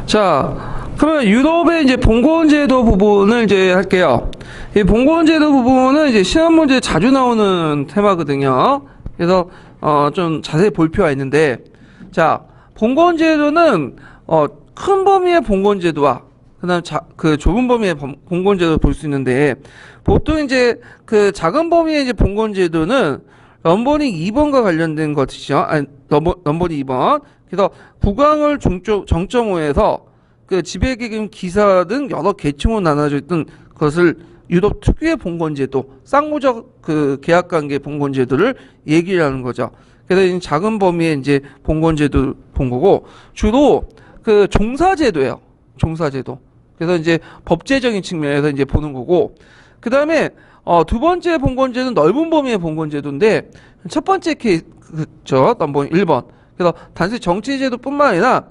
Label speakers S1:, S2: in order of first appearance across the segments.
S1: 자, 그러면 유럽의 이제 봉건제도 부분을 이제 할게요. 이 봉건제도 부분은 이제 시험 문제에 자주 나오는 테마거든요. 그래서 좀 자세히 볼 필요가 있는데, 자, 봉건제도는 큰 범위의 봉건제도와 그다음 그 좁은 범위의 봉건제도를 볼 수 있는데, 보통 이제 그 작은 범위의 이제 봉건제도는 넘버링 2번과 관련된 것이죠. 아니, 넘버링 2번. 그래서 국왕을 정점호에서 그 지배계급 기사 등 여러 계층으로 나눠져 있던 것을 유럽 특유의 봉건제도, 쌍무적 그 계약관계 봉건제도를 얘기를 하는 거죠. 그래서 이 작은 범위의 이제 봉건제도를 본 거고, 주로 그 종사제도예요. 종사제도. 그래서 이제 법제적인 측면에서 이제 보는 거고, 그 다음에 두 번째 봉건제도는 넓은 범위의 봉건제도인데, 첫 번째 케이스죠. 넘버 1번. 그래서 단순히 정치제도뿐만 아니라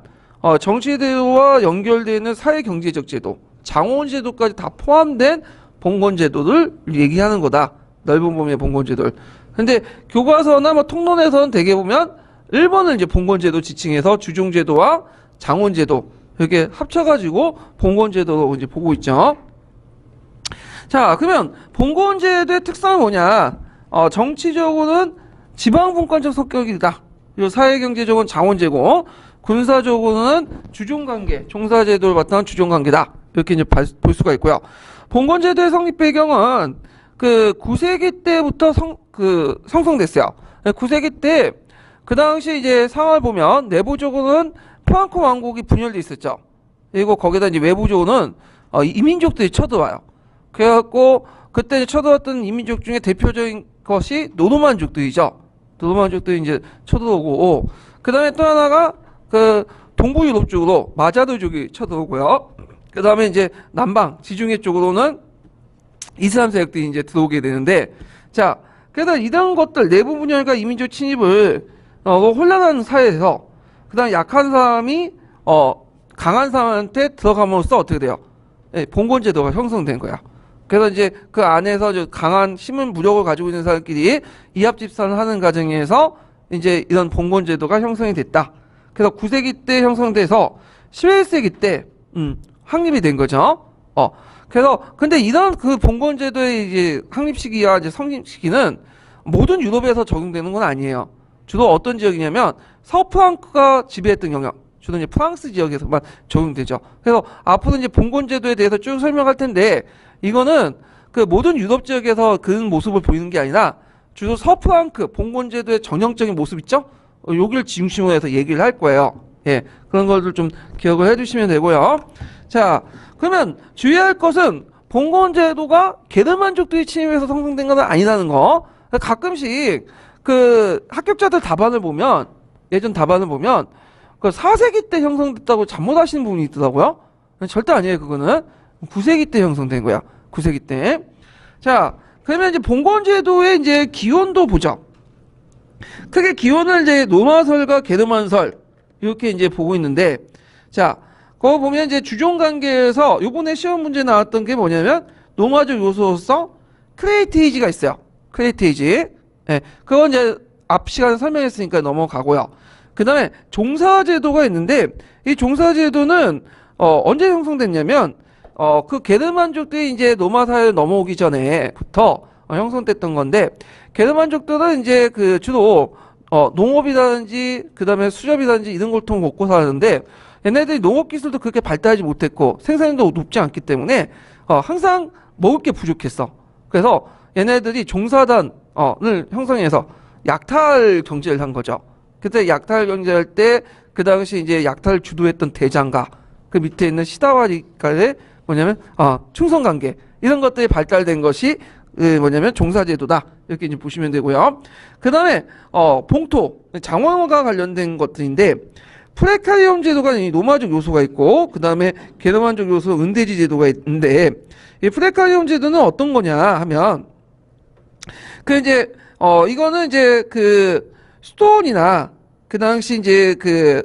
S1: 정치제도와 연결되어 있는 사회경제적 제도, 장원제도까지 다 포함된 봉건제도를 얘기하는 거다. 넓은 범위의 봉건제도를. 근데 교과서나 뭐 통론에서는 대개 보면 1번을 이제 봉건제도 지칭해서 주종제도와 장원제도 이렇게 합쳐가지고 봉건제도로 이제 보고 있죠. 자, 그러면 봉건제도의 특성은 뭐냐? 정치적으로는 지방분권적 성격이다. 그리고 사회경제적으로는 장원제고, 군사적으로는 주종관계, 종사제도를 바탕한 주종관계다. 이렇게 이제 볼 수가 있고요. 봉건제도의 성립 배경은 그 9세기 때부터 형성됐어요. 9세기 때 그 당시 이제 상황을 보면 내부적으로는 프랑크 왕국이 분열돼 있었죠. 그리고 거기다 이제 외부적으로는 이민족들이 쳐들어와요. 그래갖고 그때 쳐들어왔던 이민족 중에 대표적인 것이 노르만족들이죠. 노르만족들이 이제 쳐들어오고, 그 다음에 또 하나가 그 동부 유럽 쪽으로 마자르족이 쳐들어오고요. 그 다음에 이제 남방 지중해 쪽으로는 이슬람 세력들이 이제 들어오게 되는데, 자, 그래서 이런 것들 내부 분열과 이민족 침입을 혼란한 사회에서 그다음 약한 사람이 강한 사람한테 들어감으로써 어떻게 돼요? 예, 봉건제도가 형성된 거야. 그래서 이제 그 안에서 강한 힘은 무력을 가지고 있는 사람끼리 이합집산을 하는 과정에서 이제 이런 봉건제도가 형성이 됐다. 그래서 9세기 때 형성돼서 11세기 때 확립이 된 거죠. 그래서 근데 이런 그 봉건제도의 이제 확립 시기와 이제 성립 시기는 모든 유럽에서 적용되는 건 아니에요. 주로 어떤 지역이냐면 서프랑크가 지배했던 영역, 주로 이제 프랑스 지역에서만 적용되죠. 그래서 앞으로 이제 봉건제도에 대해서 쭉 설명할 텐데, 이거는 그 모든 유럽 지역에서 그런 모습을 보이는 게 아니라 주로 서프랑크 봉건제도의 전형적인 모습 있죠? 여기를 중심으로 해서 얘기를 할 거예요. 예, 그런 것들 좀 기억을 해두시면 되고요. 자, 그러면 주의할 것은 봉건제도가 게르만족들이 침입해서 형성된 건 아니라는 거. 가끔씩 그 합격자들 답안을 보면, 예전 답안을 보면 그 4세기 때 형성됐다고 잘못하시는 부분이 있더라고요. 절대 아니에요. 그거는 9세기 때 형성된 거야. 9세기 때. 자, 그러면 이제 봉건제도의 이제 기원도 보죠. 크게 기원을 이제 로마설과 게르만설 이렇게 이제 보고 있는데, 자, 그거 보면 이제 주종관계에서 요번에 시험 문제 나왔던 게 뭐냐면 로마적 요소로서 크레이테이지가 있어요. 크레이테이지. 예, 그건 이제 앞 시간에 설명했으니까 넘어가고요. 그 다음에 종사제도가 있는데, 이 종사제도는 언제 형성됐냐면 그 게르만족들이 이제 로마 사회를 넘어오기 전에부터 형성됐던 건데, 게르만족들은 이제 그 주로 농업이라든지 그 다음에 수렵이라든지 이런 걸 통해 먹고 사는데, 얘네들이 농업 기술도 그렇게 발달하지 못했고 생산량도 높지 않기 때문에 항상 먹을 게 부족했어. 그래서 얘네들이 종사단을 형성해서 약탈 경제를 한 거죠. 그때 약탈 경제할 때 그 당시 이제 약탈을 주도했던 대장가, 그 밑에 있는 시다와리가의 뭐냐면 충성관계, 이런 것들이 발달된 것이 뭐냐면 종사제도다. 이렇게 이제 보시면 되고요. 그 다음에 봉토, 장원과 관련된 것들인데, 프레카리움 제도가 로마적 요소가 있고, 그 다음에 게르만적 요소 은대지 제도가 있는데, 이 프레카리움 제도는 어떤 거냐 하면, 그 이제 이거는 이제 그 수도원이나 그 당시 이제 그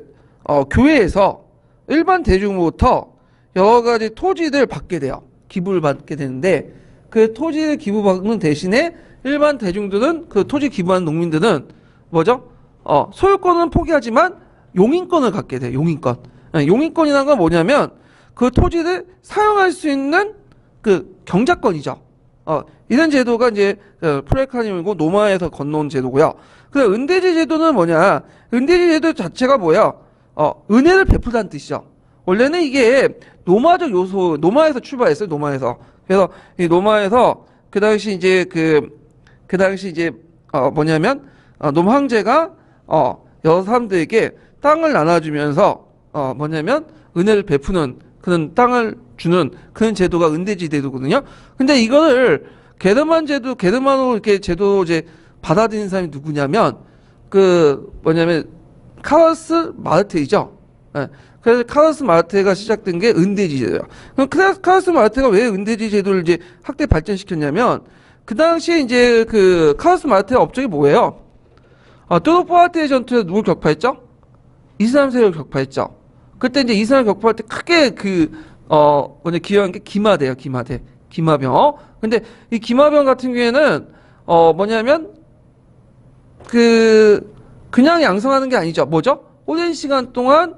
S1: 교회에서 일반 대중으로부터 여러 가지 토지를 받게 돼요. 기부를 받게 되는데, 그 토지를 기부받는 대신에 일반 대중들은, 그 토지 기부하는 농민들은 뭐죠? 소유권은 포기하지만 용인권을 갖게 돼요. 용인권. 용인권이라는 건 뭐냐면 그 토지를 사용할 수 있는 그 경작권이죠. 이런 제도가 이제 프레카님이고 노마에서 건너온 제도고요. 그래서 은대지 제도는 뭐냐? 은대지 제도 자체가 뭐야? 은혜를 베풀다는 뜻이죠. 원래는 이게 노마적 요소, 노마에서 출발했어요. 노마에서. 그래서 이 노마에서 그 당시 이제 그 당시 이제 뭐냐면 노마 황제가 여러 사람들에게 땅을 나눠주면서 뭐냐면 은혜를 베푸는 그런 땅을 주는 그런 제도가 은대지 제도거든요. 근데 이거를 게르만 제도, 게르만으로 이렇게 제도 이제 받아들인 사람이 누구냐면 그 뭐냐면 카르스 마르테이죠. 예. 그래서 카르스 마르테가 시작된 게 은대지 제도예요. 그럼 카르스 마르테가 왜 은대지 제도를 이제 확대 발전시켰냐면 그 당시에 이제 그 카르스 마르테의 업적이 뭐예요? 뚜르포아테의 전투에서 누굴 격파했죠? 이슬람 세력을 격파했죠. 그때 이제 이슬람 격파할 때 크게 기여한 게 기마대예요. 기마병. 근데 이 기마병 같은 경우에는 뭐냐면 그냥 양성하는 게 아니죠. 뭐죠? 오랜 시간 동안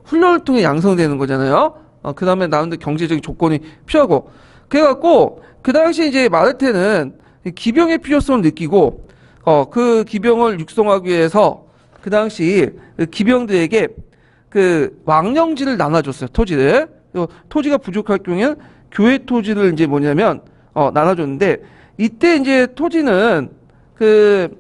S1: 훈련을 통해 양성되는 거잖아요. 그 다음에 나름대로 경제적인 조건이 필요하고. 그래갖고 그 당시 이제 마르테는 기병의 필요성을 느끼고 그 기병을 육성하기 위해서 그 당시 그 기병들에게 그 왕령지를 나눠줬어요. 토지를. 토지가 부족할 경우에는 교회 토지를 이제 뭐냐면 나눠줬는데 이때 이제 토지는 그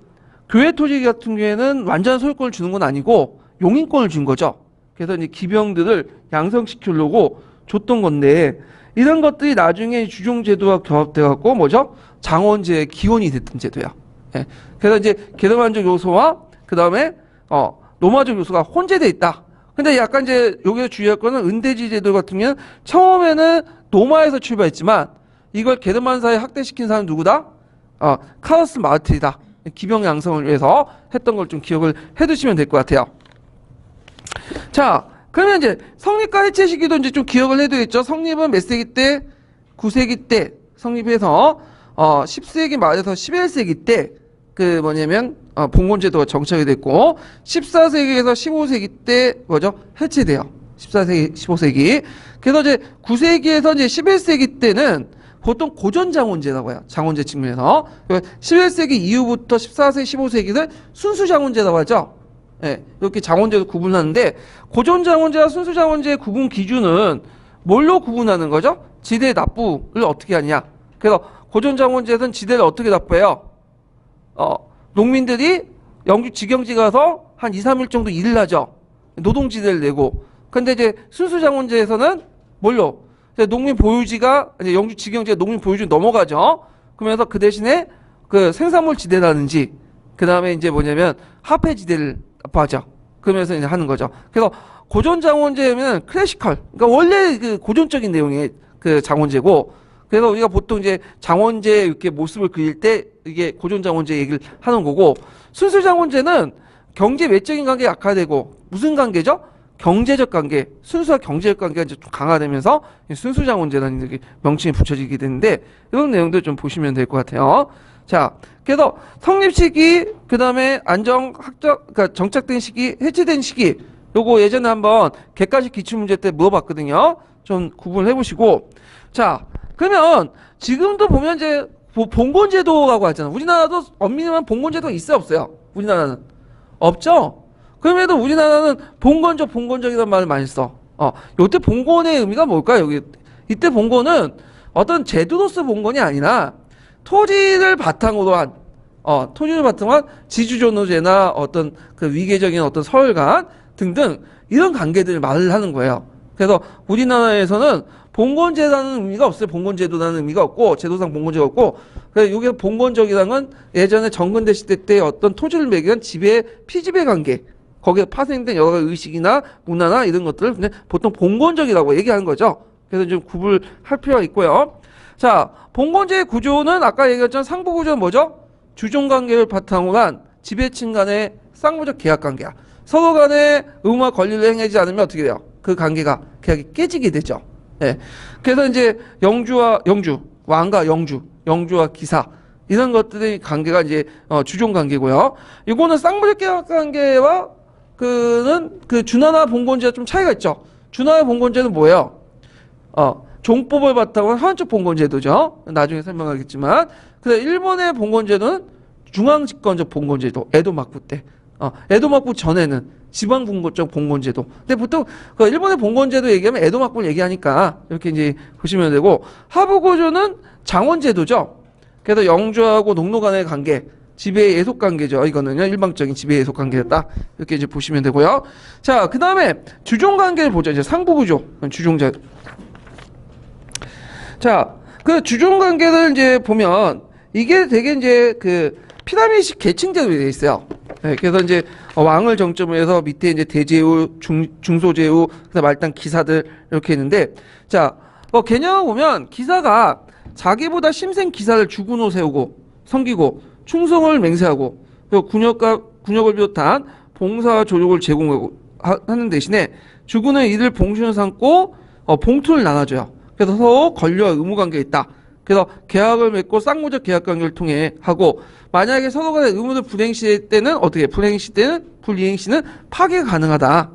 S1: 교회 토지 같은 경우에는 완전 소유권을 주는 건 아니고 용인권을 준 거죠. 그래서 이제 기병들을 양성시키려고 줬던 건데 이런 것들이 나중에 주종제도와 결합돼갖고 뭐죠? 장원제의 기원이 됐던 제도야. 예. 그래서 이제 게르만적 요소와 그 다음에 로마적 요소가 혼재돼 있다. 근데 약간 이제 여기서 주의할 거는 은대지 제도 같은 경우는 처음에는 노마에서 출발했지만 이걸 게르만사에 확대시킨 사람은 누구다? 카르스 마르테이다. 기병 양성을 위해서 했던 걸 좀 기억을 해두시면 될 것 같아요. 자, 그러면 이제 성립과 해체 시기도 이제 좀 기억을 해두겠죠. 성립은 몇 세기 때? 9세기 때 성립해서 10세기 말에서 11세기 때 그 뭐냐면 봉건제도가 정착이 됐고 14세기에서 15세기 때 뭐죠? 해체돼요. 14세기, 15세기. 그래서 이제 9세기에서 이제 11세기 때는 보통 고전장원제라고 해요. 장원제 측면에서. 11세기 이후부터 14세기, 15세기는 순수장원제라고 하죠. 예, 이렇게 장원제도 구분하는데 고전장원제와 순수장원제의 구분 기준은 뭘로 구분하는 거죠? 지대 납부를 어떻게 하냐. 그래서 고전장원제에서는 지대를 어떻게 납부해요? 농민들이 영주 직영지 가서 한 2, 3일 정도 일을 하죠. 노동지대를 내고. 근데 이제 순수장원제에서는 뭘로? 농민 보유지가 이제 영주 직영지가 농민 보유지 넘어가죠. 그러면서 그 대신에 그 생산물 지대라든지 그 다음에 이제 뭐냐면 화폐지대를 납부하죠. 그러면서 이제 하는 거죠. 그래서 고전장원제면 클래시컬. 그러니까 원래 그 고전적인 내용의 그 장원제고. 그래서 우리가 보통 이제 장원제 이렇게 모습을 그릴 때 이게 고전장원제 얘기를 하는 거고 순수장원제는 경제 외적인 관계 약화되고 무슨 관계죠? 경제적 관계, 순수한 경제적 관계가 이제 좀 강화되면서 순수장원제라는 이렇게 명칭이 붙여지게 되는데 이런 내용들 좀 보시면 될 것 같아요. 자, 그래서 성립 시기, 그 다음에 그러니까 정착된 시기, 해체된 시기, 요거 예전에 한번 객관식 기출문제 때 물어봤거든요. 좀 구분을 해보시고. 자, 그러면 지금도 보면 이제 봉건제도라고 하잖아. 우리나라도 엄밀히만 봉건제도가 있어요, 없어요? 우리나라는 없죠. 그럼에도 우리나라는 봉건적이라는 말을 많이 써. 요때 봉건의 의미가 뭘까요? 여기 이때 봉건은 어떤 제도로서 봉건이 아니라 토지를 바탕으로 한 지주존호제나 어떤 그 위계적인 어떤 서열관 등등 이런 관계들을 말을 하는 거예요. 그래서 우리나라에서는 봉건제라는 의미가 없어요. 봉건제도라는 의미가 없고 제도상 봉건제가 없고 그래서 여기서 봉건적이라는 건 예전에 정근대 시대 때 어떤 토지를 매기는 지배 피지배 관계 거기에 파생된 여러 가지 의식이나 문화나 이런 것들을 그냥 보통 봉건적이라고 얘기하는 거죠. 그래서 좀 구분할 필요가 있고요. 자, 봉건제의 구조는 아까 얘기했던 상부 구조는 뭐죠? 주종관계를 바탕으로 한 지배층 간의 쌍무적 계약관계야. 서로 간에 의무와 권리를 행하지 않으면 어떻게 돼요? 그 관계가 계약이 깨지게 되죠. 예. 그래서 이제 왕과 영주와 기사 이런 것들의 관계가 이제 주종 관계고요. 이거는 쌍무적 계약 관계와 그 준하나 봉건제가 좀 차이가 있죠. 준하의 봉건제는 뭐예요? 종법을 바탕으로 한쪽 봉건제도죠. 나중에 설명하겠지만. 그래서 일본의 봉건제도는 중앙집권적 봉건제도, 에도 막부 때. 에도 막부 전에는 지방분권적 봉건제도. 근데 보통 그 일본의 봉건제도 얘기하면 에도 막부를 얘기하니까 이렇게 이제 보시면 되고, 하부고조는 장원제도죠. 그래서 영주하고 농노 간의 관계, 지배 예속 관계죠. 이거는요, 일방적인 지배 예속 관계였다. 이렇게 이제 보시면 되고요. 자, 그 다음에 주종 관계를 보죠. 이제 상부구조, 주종제. 자, 그 주종 관계를 이제 보면 이게 되게 이제 그 피라미드식 계층제로 되어 있어요. 네, 그래서 이제 왕을 정점으로 해서 밑에 이제 대제후, 중소제후, 그다음 말단 기사들 이렇게 있는데, 자, 개념을 보면 기사가 자기보다 심생 기사를 주군으로 세우고 섬기고 충성을 맹세하고, 그리고 군역을 비롯한 봉사와 조력을 제공하고 하는 대신에 주군은 이들 봉신을 삼고 봉투를 나눠줘요. 그래서 서로 권리와 의무 관계가 있다. 그래서 계약을 맺고 쌍무적 계약 관계를 통해 하고, 만약에 서로 간의 의무를 불행시 때는 어떻게, 불행시 때는, 불이행시는 파기가 가능하다.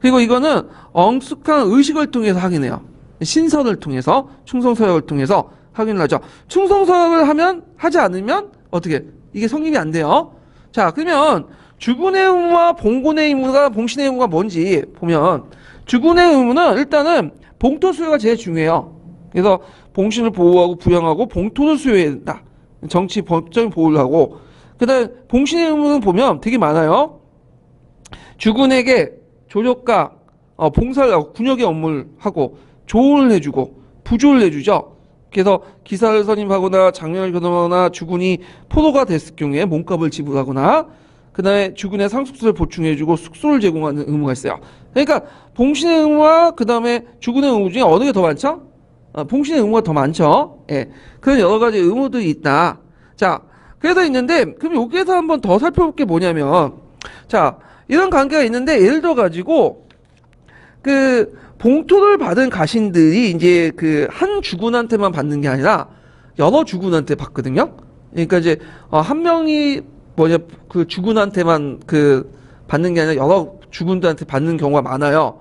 S1: 그리고 이거는 엄숙한 의식을 통해서 확인해요. 신선을 통해서, 충성서약을 통해서 확인을 하죠. 충성서약을 하지 않으면 어떻게, 이게 성립이 안 돼요. 자, 그러면 주군의 의무와 봉군의 의무가, 봉신의 의무가 뭔지 보면, 주군의 의무는 일단은 봉토 수요가 제일 중요해요. 그래서 봉신을 보호하고 부양하고 봉토를 수여해야 된다. 정치 법적인 보호를 하고, 그다음 봉신의 의무는 보면 되게 많아요. 주군에게 조력과 봉사를 하고 군역의 업무를 하고 조언을 해주고 부조를 해주죠. 그래서 기사를 선임하거나 장령을 교dom하거나 주군이 포로가 됐을 경우에 몸값을 지불하거나, 그다음에 주군의 상속세를 보충해주고 숙소를 제공하는 의무가 있어요. 그러니까 봉신의 의무와 그다음에 주군의 의무 중에 어느 게 더 많죠? 봉신의 의무가 더 많죠. 예. 그런 여러 가지 의무들이 있다. 자, 그래서 있는데, 그럼 여기에서 한번 더 살펴볼 게 뭐냐면, 자, 이런 관계가 있는데, 예를 들어 가지고, 그, 봉토를 받은 가신들이 이제 그 한 주군한테만 받는 게 아니라, 여러 주군한테 받거든요. 그러니까 이제, 한 명이 그 주군한테만 그 받는 게 아니라 여러 주군들한테 받는 경우가 많아요.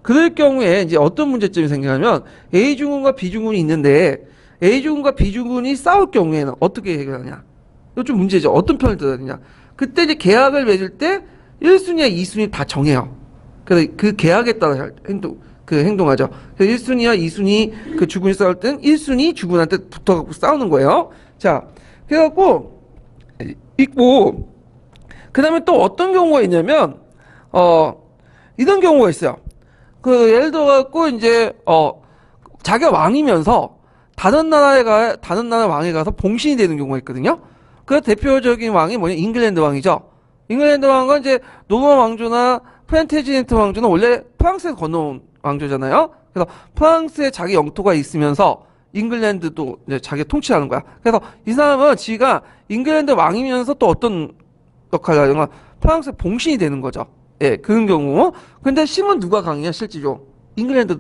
S1: 그럴 경우에 이제 어떤 문제점이 생기냐면, A주군과 B주군이 있는데 A주군과 B주군이 싸울 경우에는 어떻게 해결하냐. 이거 좀 문제죠. 어떤 편을 들어야 되냐. 그때 이제 계약을 맺을 때 1순위와 2순위 다 정해요. 그래서 그 계약에 따라 행동하죠. 그래서 1순위와 2순위 그 주군이 싸울 때는 1순위 주군한테 붙어갖고 싸우는 거예요. 자, 그래갖고 있고, 그 다음에 또 어떤 경우가 있냐면, 이런 경우가 있어요. 그 예를 들어갖고 이제 자기가 왕이면서 다른 나라 왕에 가서 봉신이 되는 경우가 있거든요. 그 대표적인 왕이 뭐냐, 잉글랜드 왕이죠. 잉글랜드 왕은 이제 노르만 왕조나 플랜테지네트 왕조는 원래 프랑스에서 건너온 왕조잖아요. 그래서 프랑스에 자기 영토가 있으면서 잉글랜드도 이제 자기가 통치하는 거야. 그래서 이 사람은 지가 잉글랜드 왕이면서 또 어떤 역할을 하냐면 프랑스의 봉신이 되는 거죠. 예, 그런 경우. 근데 힘은 누가 강해요, 실제로? 잉글랜드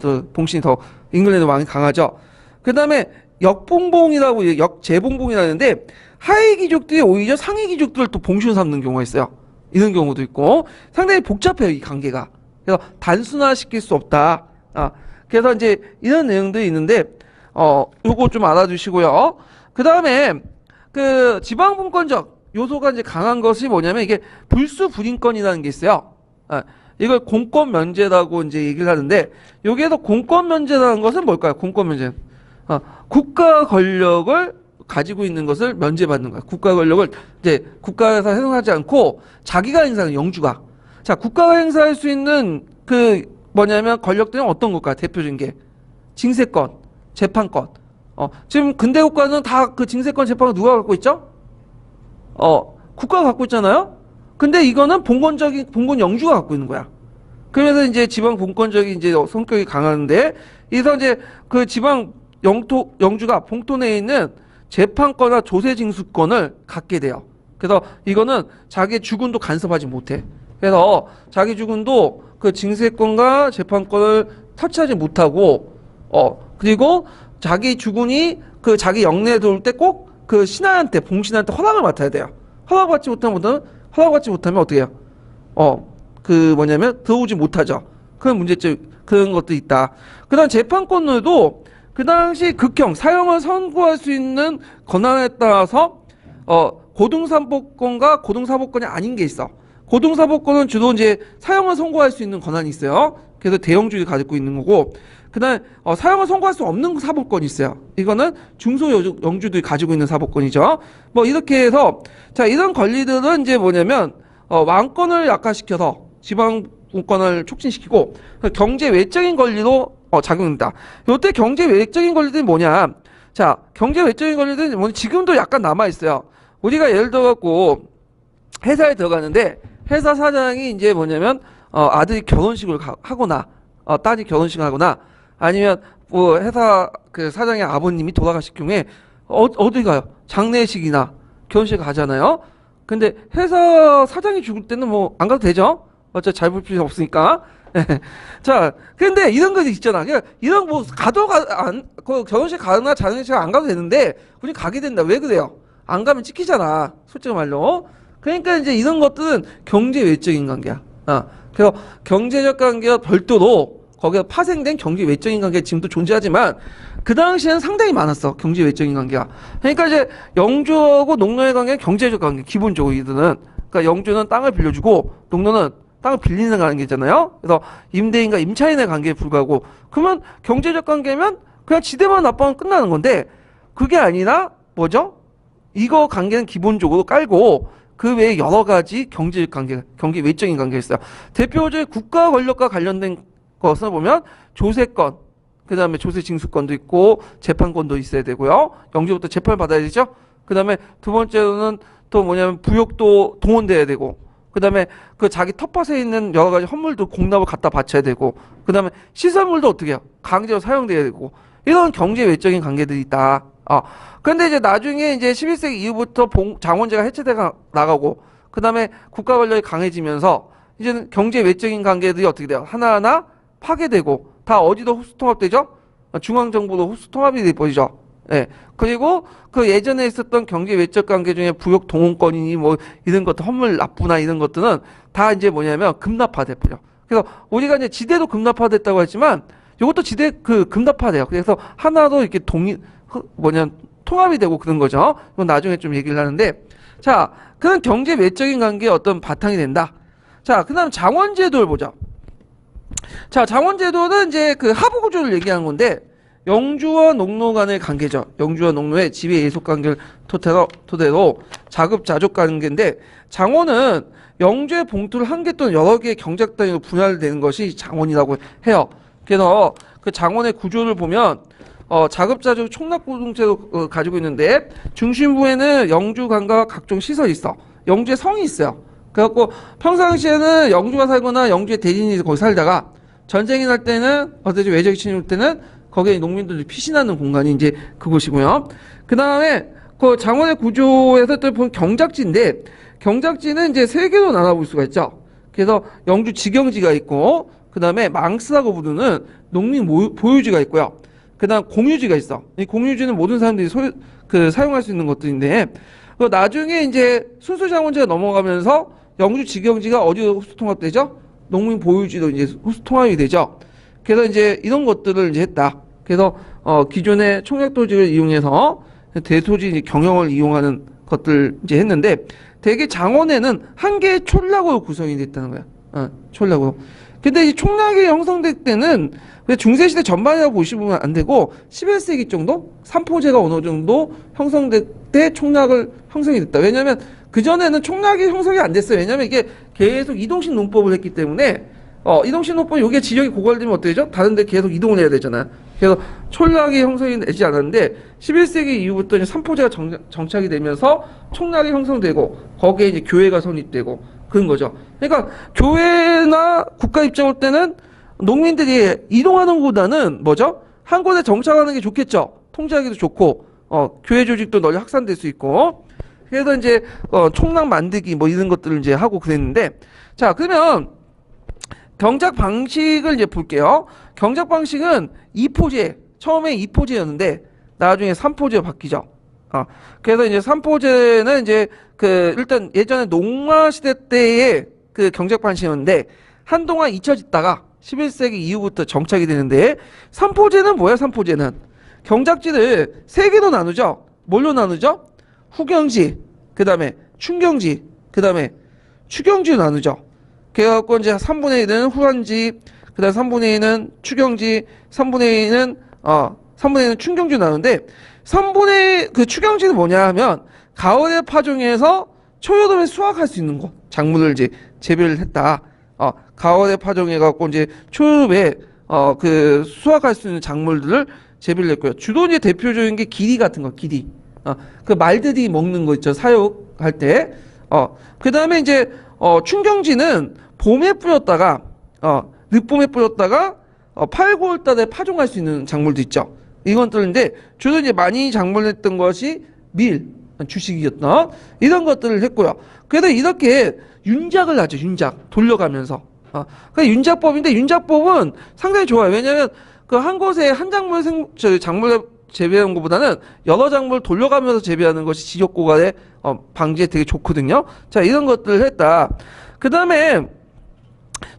S1: 왕이 강하죠. 그 다음에 역봉봉이라고, 역재봉봉이라는데, 하위 귀족들이 오히려 상위 귀족들을 또 봉신 삼는 경우가 있어요. 이런 경우도 있고, 상당히 복잡해요, 이 관계가. 그래서 단순화시킬 수 없다. 그래서 이제 이런 내용들이 있는데, 요거 좀 알아두시고요. 그 다음에, 그 지방분권적 요소가 이제 강한 것이 뭐냐면, 이게 불수불인권이라는 게 있어요. 이걸 공권면제라고 이제 얘기를 하는데, 여기에서 공권면제라는 것은 뭘까요? 공권면제. 국가 권력을 가지고 있는 것을 면제받는 거야. 국가 권력을 이제 국가에서 행사하지 않고 자기가 행사하는, 영주가. 자, 국가가 행사할 수 있는 그 뭐냐면 권력들은 어떤 것일까? 대표적인 게 징세권, 재판권. 지금 근대 국가는 다 그 징세권, 재판권 누가 갖고 있죠? 국가가 갖고 있잖아요? 근데 이거는 봉건 영주가 갖고 있는 거야. 그래서 이제 지방 봉건적인 이제 성격이 강한데, 그래서 이제 그 지방 영주가 봉토 내에 있는 재판권과 조세징수권을 갖게 돼요. 그래서 이거는 자기 주군도 간섭하지 못해. 그래서 자기 주군도 그 징세권과 재판권을 터치하지 못하고, 그리고 자기 주군이 그 자기 영내에 들어올 때 꼭 그 신하한테, 봉신한테 허락을 맡아야 돼요. 허락받지 못하면 어떻게 해요? 그 뭐냐면 들어오지 못하죠. 그런 문제점, 그런 것도 있다. 그 다음 재판권도 그 당시 극형, 사형을 선고할 수 있는 권한에 따라서, 고등사법권과 고등사법권이 아닌 게 있어. 고등사법권은 주로 이제 사형을 선고할 수 있는 권한이 있어요. 그래서 대형주를 가지고 있는 거고, 그 다음에, 사형을 선고할 수 없는 사법권이 있어요. 이거는 중소영주들이 가지고 있는 사법권이죠. 뭐, 이렇게 해서, 자, 이런 권리들은 이제 뭐냐면, 왕권을 약화시켜서 지방권을 촉진시키고, 경제 외적인 권리로 작용된다. 요때 경제 외적인 권리들이 뭐냐? 자, 경제 외적인 권리들은 뭐 지금도 약간 남아 있어요. 우리가 예를 들어갖고 회사에 들어가는데 회사 사장이 이제 뭐냐면 아들이 결혼식을 하거나 딸이 결혼식을 하거나 아니면 뭐 회사 그 사장의 아버님이 돌아가실 경우에 어디 가요? 장례식이나 결혼식 가잖아요. 근데 회사 사장이 죽을 때는 뭐 안 가도 되죠? 어차피 잘 볼 필요 없으니까. 자, 근데 이런 것도 있잖아. 그냥 이런 뭐 그 결혼식 가거나 장례식 안 가도 되는데 우리 가게 된다. 왜 그래요? 안 가면 찍히잖아. 솔직히 말로. 그러니까 이제 이런 것들은 경제 외적인 관계야. 그래서 경제적 관계와 별도로 거기에 파생된 경제 외적인 관계 지금도 존재하지만 그 당시에는 상당히 많았어. 경제 외적인 관계가. 그러니까 이제 영주하고 농노의 관계는 경제적 관계 기본적으로 이들은. 그러니까 영주는 땅을 빌려주고 농노는 땅을 빌리는 관계잖아요. 그래서 임대인과 임차인의 관계에 불과하고 그러면 경제적 관계면 그냥 지대만 납부하면 끝나는 건데 그게 아니라 뭐죠? 이거 관계는 기본적으로 깔고 그 외에 여러 가지 경제적 관계, 경제 외적인 관계가 있어요. 대표적인 국가 권력과 관련된 것을 보면 조세권, 그 다음에 조세 징수권도 있고 재판권도 있어야 되고요. 영주부터 재판을 받아야 되죠. 그 다음에 두 번째로는 또 뭐냐면 부역도 동원돼야 되고 그 다음에 그 자기 텃밭에 있는 여러 가지 헌물도 공납을 갖다 바쳐야 되고 그 다음에 시설물도 어떻게 해요? 강제로 사용돼야 되고 이런 경제 외적인 관계들이 있다. 근데 이제 나중에 이제 11세기 이후부터 장원제가 해체돼 나가고 그 다음에 국가 권력이 강해지면서 이제는 경제 외적인 관계들이 어떻게 돼요? 하나하나 파괴되고 다 어디도 흡수 통합되죠? 중앙정부도 흡수 통합이 돼버리죠. 예. 그리고 그 예전에 있었던 경제 외적 관계 중에 부역 동원권이니 뭐 이런 것들 헌물 납부나 이런 것들은 다 이제 뭐냐면 금납화돼버려. 그래서 우리가 이제 지대도 금납화됐다고 했지만 이것도 지대 그 금납화돼요. 그래서 하나도 이렇게 통합이 되고 그런 거죠. 이건 나중에 좀 얘기를 하는데 자, 그런 경제 외적인 관계의 어떤 바탕이 된다. 자, 그 다음 장원제도를 보자. 자, 장원제도는 이제 그 하부구조를 얘기하는 건데 영주와 농노 간의 관계죠. 영주와 농노의 지배 예속 관계를 토대로 자급자족 관계인데 장원은 영주의 봉투를 한 개 또는 여러 개의 경작 단위로 분할되는 것이 장원이라고 해요. 그래서 그 장원의 구조를 보면 자급자족 총납고동체로 가지고 있는데 중심부에는 영주관과 각종 시설이 있어. 영주에 성이 있어요. 그래갖고 평상시에는 영주가 살거나 영주의 대진이 거기 살다가 전쟁이 날 때는 어떻게 외적이 침입할 때는 거기에 농민들이 피신하는 공간이 이제 그곳이고요. 그 다음에 그 장원의 구조에서 또 보면 경작지인데 경작지는 이제 세 개로 나눠볼 수가 있죠. 그래서 영주 직영지가 있고 그 다음에 망스라고 부르는 농민 보유지가 있고요. 그 다음 공유지가 있어. 이 공유지는 모든 사람들이 사용할 수 있는 것들인데 나중에 이제 순수장원제가 넘어가면서 영주 직영지가 어디로 흡수통합되죠? 농민 보유지도 이제 흡수통합이 되죠. 그래서 이제 이런 것들을 이제 했다. 그래서 기존의 총약토지를 이용해서 대토지 경영을 이용하는 것들 이제 했는데 대개 장원에는 한 개의 촌락으로 구성이 됐다는 거야. 촌락으로. 근데 이 촌락이 형성될 때는 중세시대 전반이라고 보시면 안 되고 11세기 정도? 삼포제가 어느 정도 형성될 때 촌락을 형성이 됐다. 왜냐면 그전에는 촌락이 형성이 안 됐어요. 왜냐면 이게 계속 이동식 농법을 했기 때문에 이동식 농법 요게 지역이 고갈되면 어떻게 되죠? 다른 데 계속 이동을 해야 되잖아요. 그래서 촌락이 형성이 되지 않았는데 11세기 이후부터 이제 삼포제가 정착이 되면서 촌락이 형성되고 거기에 이제 교회가 성립되고 그런 거죠. 그러니까 교회나 국가 입장 올 때는 농민들이 이동하는 것보다는 뭐죠? 한 곳에 정착하는 게 좋겠죠. 통제하기도 좋고 교회 조직도 널리 확산될 수 있고 그래서 이제 촌락 만들기 뭐 이런 것들을 이제 하고 그랬는데 자 그러면 경작 방식을 이제 볼게요. 경작 방식은 2포제 처음에 2포제였는데 나중에 3포제로 바뀌죠. 그래서 이제 3포제는 이제 일단 예전에 농마 시대 때의 그 경작 방식이었는데 한동안 잊혀졌다가 11세기 이후부터 정착이 되는데, 삼포제는 뭐야? 삼포제는 경작지를 세 개로 나누죠. 뭘로 나누죠? 후경지, 그 다음에 춘경지, 그 다음에 추경지로 나누죠. 그래갖고 이제 3분의 1은 후한지, 그 다음 3분의 1은 추경지, 3분의 1은 춘경지로 나누는데, 3분의 1, 그 추경지는 뭐냐 하면, 가을의 파종에서 초여름에 수확할 수 있는 거, 작물을 이제 재배를 했다. 가을에 파종해갖고 이제 초여름에 그 수확할 수 있는 작물들을 재배를 했고요. 주로 이제 대표적인 게 기리 같은 거, 기리. 그 말들이 먹는 거 있죠. 사육할 때. 그 다음에 이제 춘경지는 봄에 뿌렸다가 늦봄에 뿌렸다가 8, 9월 달에 파종할 수 있는 작물도 있죠. 이건 뜨는데 주로 이제 많이 작물했던 것이 밀, 주식이었던 이런 것들을 했고요. 그래서 이렇게 윤작을 하죠. 윤작 돌려가면서. 그 윤작법인데 윤작법은 상당히 좋아요. 왜냐하면 그 한 곳에 한 작물 작물을 재배하는 것보다는 여러 작물 돌려가면서 재배하는 것이 지적 고갈의 방지에 되게 좋거든요. 자, 이런 것들을 했다. 그 다음에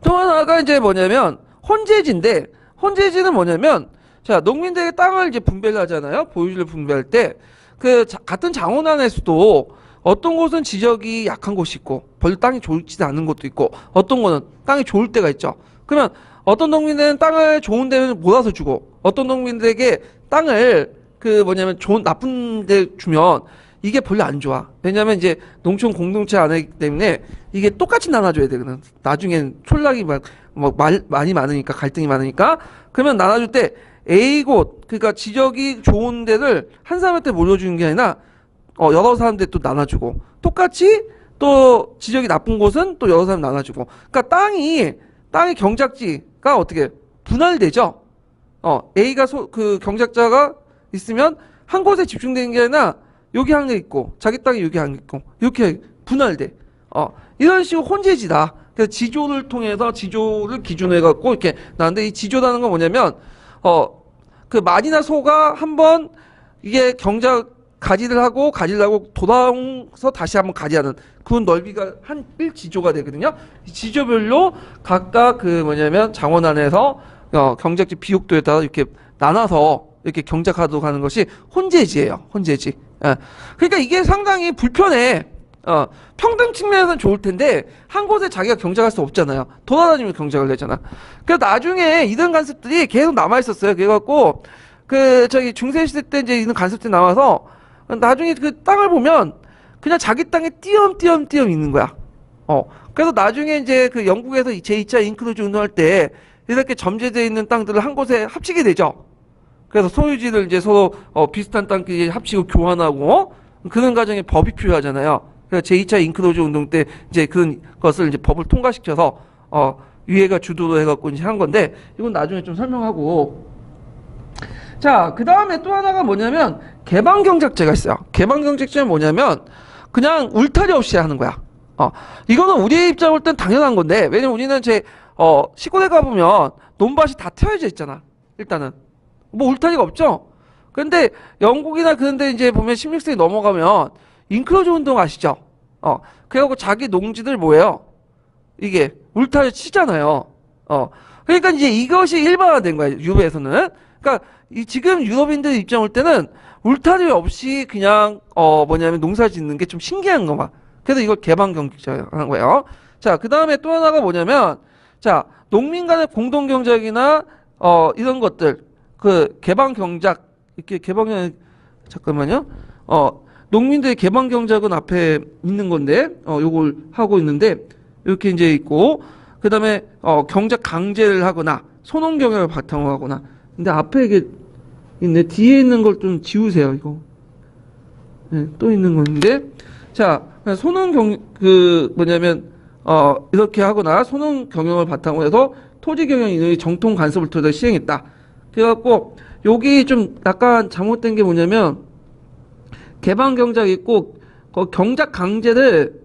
S1: 또 하나가 이제 뭐냐면 혼재지인데, 혼재지는 뭐냐면, 자, 농민들의 땅을 이제 분배를 하잖아요. 보유지를 분배할 때 그 같은 장원 안에서도 어떤 곳은 지적이 약한 곳이 있고 별로 땅이 좋지도 않은 곳도 있고 어떤 거는 땅이 좋을 때가 있죠. 그러면 어떤 농민들은 땅을 좋은 데는 몰아서 주고 어떤 농민들에게 땅을 그 뭐냐면 좋은 나쁜 데 주면 이게 별로 안 좋아. 왜냐면 이제 농촌 공동체 안이기 때문에 이게 똑같이 나눠줘야 되거든. 나중엔 촌락이 많이 많으니까, 갈등이 많으니까. 그러면 나눠줄 때 A곳, 그러니까 지적이 좋은 데를 한 사람한테 물려주는 게 아니라 여러 사람한테 또 나눠주고, 똑같이 또 지적이 나쁜 곳은 또 여러 사람 나눠주고. 그러니까 땅이 경작지가 어떻게 분할되죠. A가 그 경작자가 있으면 한 곳에 집중되는 게 아니라 여기 한 개 있고 자기 땅에 여기 한 개 있고 이렇게 분할돼. 이런 식으로 혼재지다. 그래서 지조를 통해서 지조를 기준으로 해갖고 이렇게 나는데, 이 지조라는 건 뭐냐면 그 만이나 소가 한번 이게 경작 가지를 하고 돌아오서 다시 한번 가지하는 그 넓이가 한 1지조가 되거든요. 이 지조별로 각각 그 뭐냐면 장원 안에서 경작지 비옥도에 따라 이렇게 나눠서 이렇게 경작하도록 하는 것이 혼재지예요. 혼재지. 그러니까 이게 상당히 불편해. 평등 측면에서는 좋을 텐데 한 곳에 자기가 경작할 수 없잖아요. 돌아다니면 경작을 내잖아. 그래서 나중에 이런 간섭들이 계속 남아 있었어요. 그래갖고 그 저기 중세 시대 때 이제 이런 간섭들이 남아서 나중에 그 땅을 보면 그냥 자기 땅에 띄엄띄엄 있는 거야. 그래서 나중에 이제 그 영국에서 제2차 인크루즈 운동할 때 이렇게 점재되어 있는 땅들을 한 곳에 합치게 되죠. 그래서 소유지를 이제 서로 비슷한 땅끼리 합치고 교환하고 그런 과정에 법이 필요하잖아요. 그래서 제2차 인크루즈 운동 때 이제 그런 것을 이제 법을 통과시켜서 위에가 주도로 해갖고 이제 한 건데, 이건 나중에 좀 설명하고. 자, 그 다음에 또 하나가 뭐냐면 개방경작제가 있어요. 개방경작제는 뭐냐면 그냥 울타리 없이 하는 거야. 이거는 우리의 입장 볼 땐 당연한 건데, 왜냐면 우리는 시골에 가보면 논밭이 다 트여져 있잖아. 일단은 뭐 울타리가 없죠. 근데 영국이나 그런데 이제 보면 16세기 넘어가면 인크로즈 운동 아시죠? 그래갖고 자기 농지들 뭐예요? 이게 울타리 치잖아요. 그러니까 이제 이것이 일반화된 거야, 유럽에서는. 그러니까 지금 유럽인들 입장 볼 때는 울타리 없이 그냥 뭐냐면 농사 짓는 게 좀 신기한 거 봐. 그래서 이걸 개방 경작을 하는 거예요. 자, 그 다음에 또 하나가 뭐냐면, 자, 농민 간의 공동 경작이나 이런 것들, 그 개방 경작, 이렇게 잠깐만요. 농민들의 개방 경작은 앞에 있는 건데, 요걸 하고 있는데, 이렇게 이제 있고, 그 다음에 경작 강제를 하거나 소농 경영을 바탕으로 하거나. 근데 앞에 이게 있네. 뒤에 있는 걸 좀 지우세요, 이거. 네, 또 있는 건데, 자, 소농 뭐냐면 이렇게 하거나 소농 경영을 바탕으로 해서 토지 경영 인의 정통 간섭을 통해서 시행했다. 그래갖고 여기 좀 약간 잘못된 게 뭐냐면 개방 경작이 있고 경작 강제를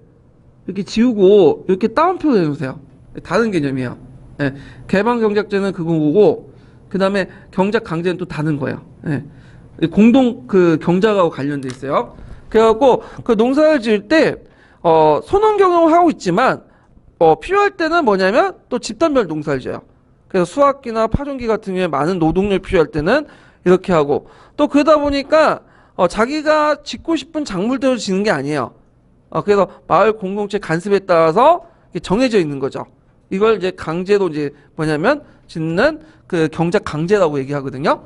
S1: 이렇게 지우고 이렇게 따옴표를 해놓으세요. 다른 개념이에요. 네. 개방 경작제는 그거고 그 다음에 경작 강제는 또 다른 거예요. 네. 공동 그 경작하고 관련돼 있어요. 그래갖고 그 농사를 지을 때 소농 경영을 하고 있지만 필요할 때는 뭐냐면 또 집단별 농사를 지어요. 그래서 수확기나 파종기 같은 경우에 많은 노동력이 필요할 때는 이렇게 하고, 또 그러다 보니까 자기가 짓고 싶은 작물대로 짓는 게 아니에요. 그래서 마을 공동체 간섭에 따라서 정해져 있는 거죠. 이걸 이제 강제로 이제 뭐냐면 짓는 그 경작 강제라고 얘기하거든요.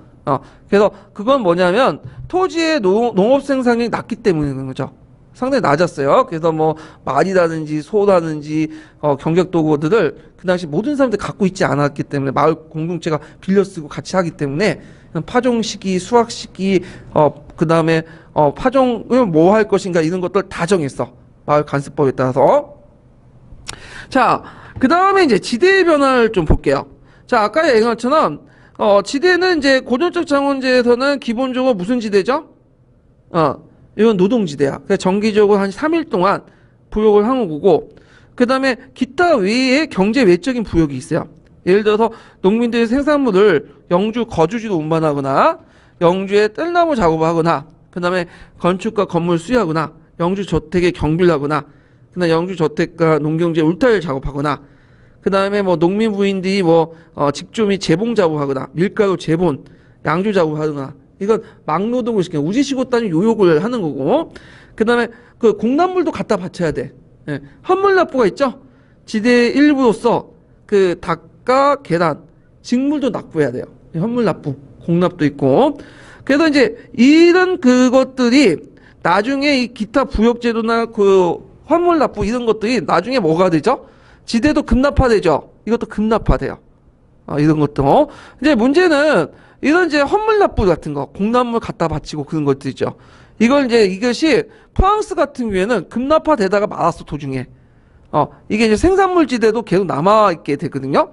S1: 그래서 그건 뭐냐면 토지의 농업 생산량이 낮기 때문인 거죠. 상당히 낮았어요. 그래서 뭐 말이라든지 소라든지 경작 도구들을 그 당시 모든 사람들이 갖고 있지 않았기 때문에 마을 공동체가 빌려 쓰고 같이 하기 때문에 파종 시기, 수확 시기, 그 다음에 파종을 뭐 할 것인가 이런 것들 다 정했어. 마을 간섭법에 따라서. 자, 그 다음에 이제 지대의 변화를 좀 볼게요. 자, 아까 얘기한 것처럼 지대는 이제 고전적 장원제에서는 기본적으로 무슨 지대죠? 이건 노동지대야. 그래서 정기적으로 한 3일 동안 부역을 하는 거고, 그 다음에 기타 외에 경제 외적인 부역이 있어요. 예를 들어서 농민들의 생산물을 영주 거주지로 운반하거나, 영주에 뜰나무 작업을 하거나, 그 다음에 건축과 건물 수리하거나, 영주 저택에 경비를 하거나, 그 다음에 영주 저택과 농경지에 울타리를 작업하거나, 그 다음에 뭐 농민 부인들이 뭐 직조 및 재봉 작업하거나, 밀가루 재본, 양주 작업하거나, 이건 막노동을 시키는 우지시고 따는 요역을 하는 거고, 그 다음에 그 공납물도 갖다 바쳐야 돼. 예. 헌물납부가 있죠? 지대의 일부로서 그 닭과 계란, 직물도 납부해야 돼요. 헌물납부, 공납도 있고. 그래서 이제 이런 그것들이 나중에 이 기타 부역제도나 그 헌물납부 이런 것들이 나중에 뭐가 되죠? 지대도 급납화되죠? 이것도 급납화돼요. 이런 것도. 이제 문제는 이런 이제 헌물납부 같은 거, 공납물 갖다 바치고 그런 것들이죠. 이것이 프랑스 같은 경우에는 급납화되다가 말았어, 도중에. 이게 이제 생산물 지대도 계속 남아있게 되거든요.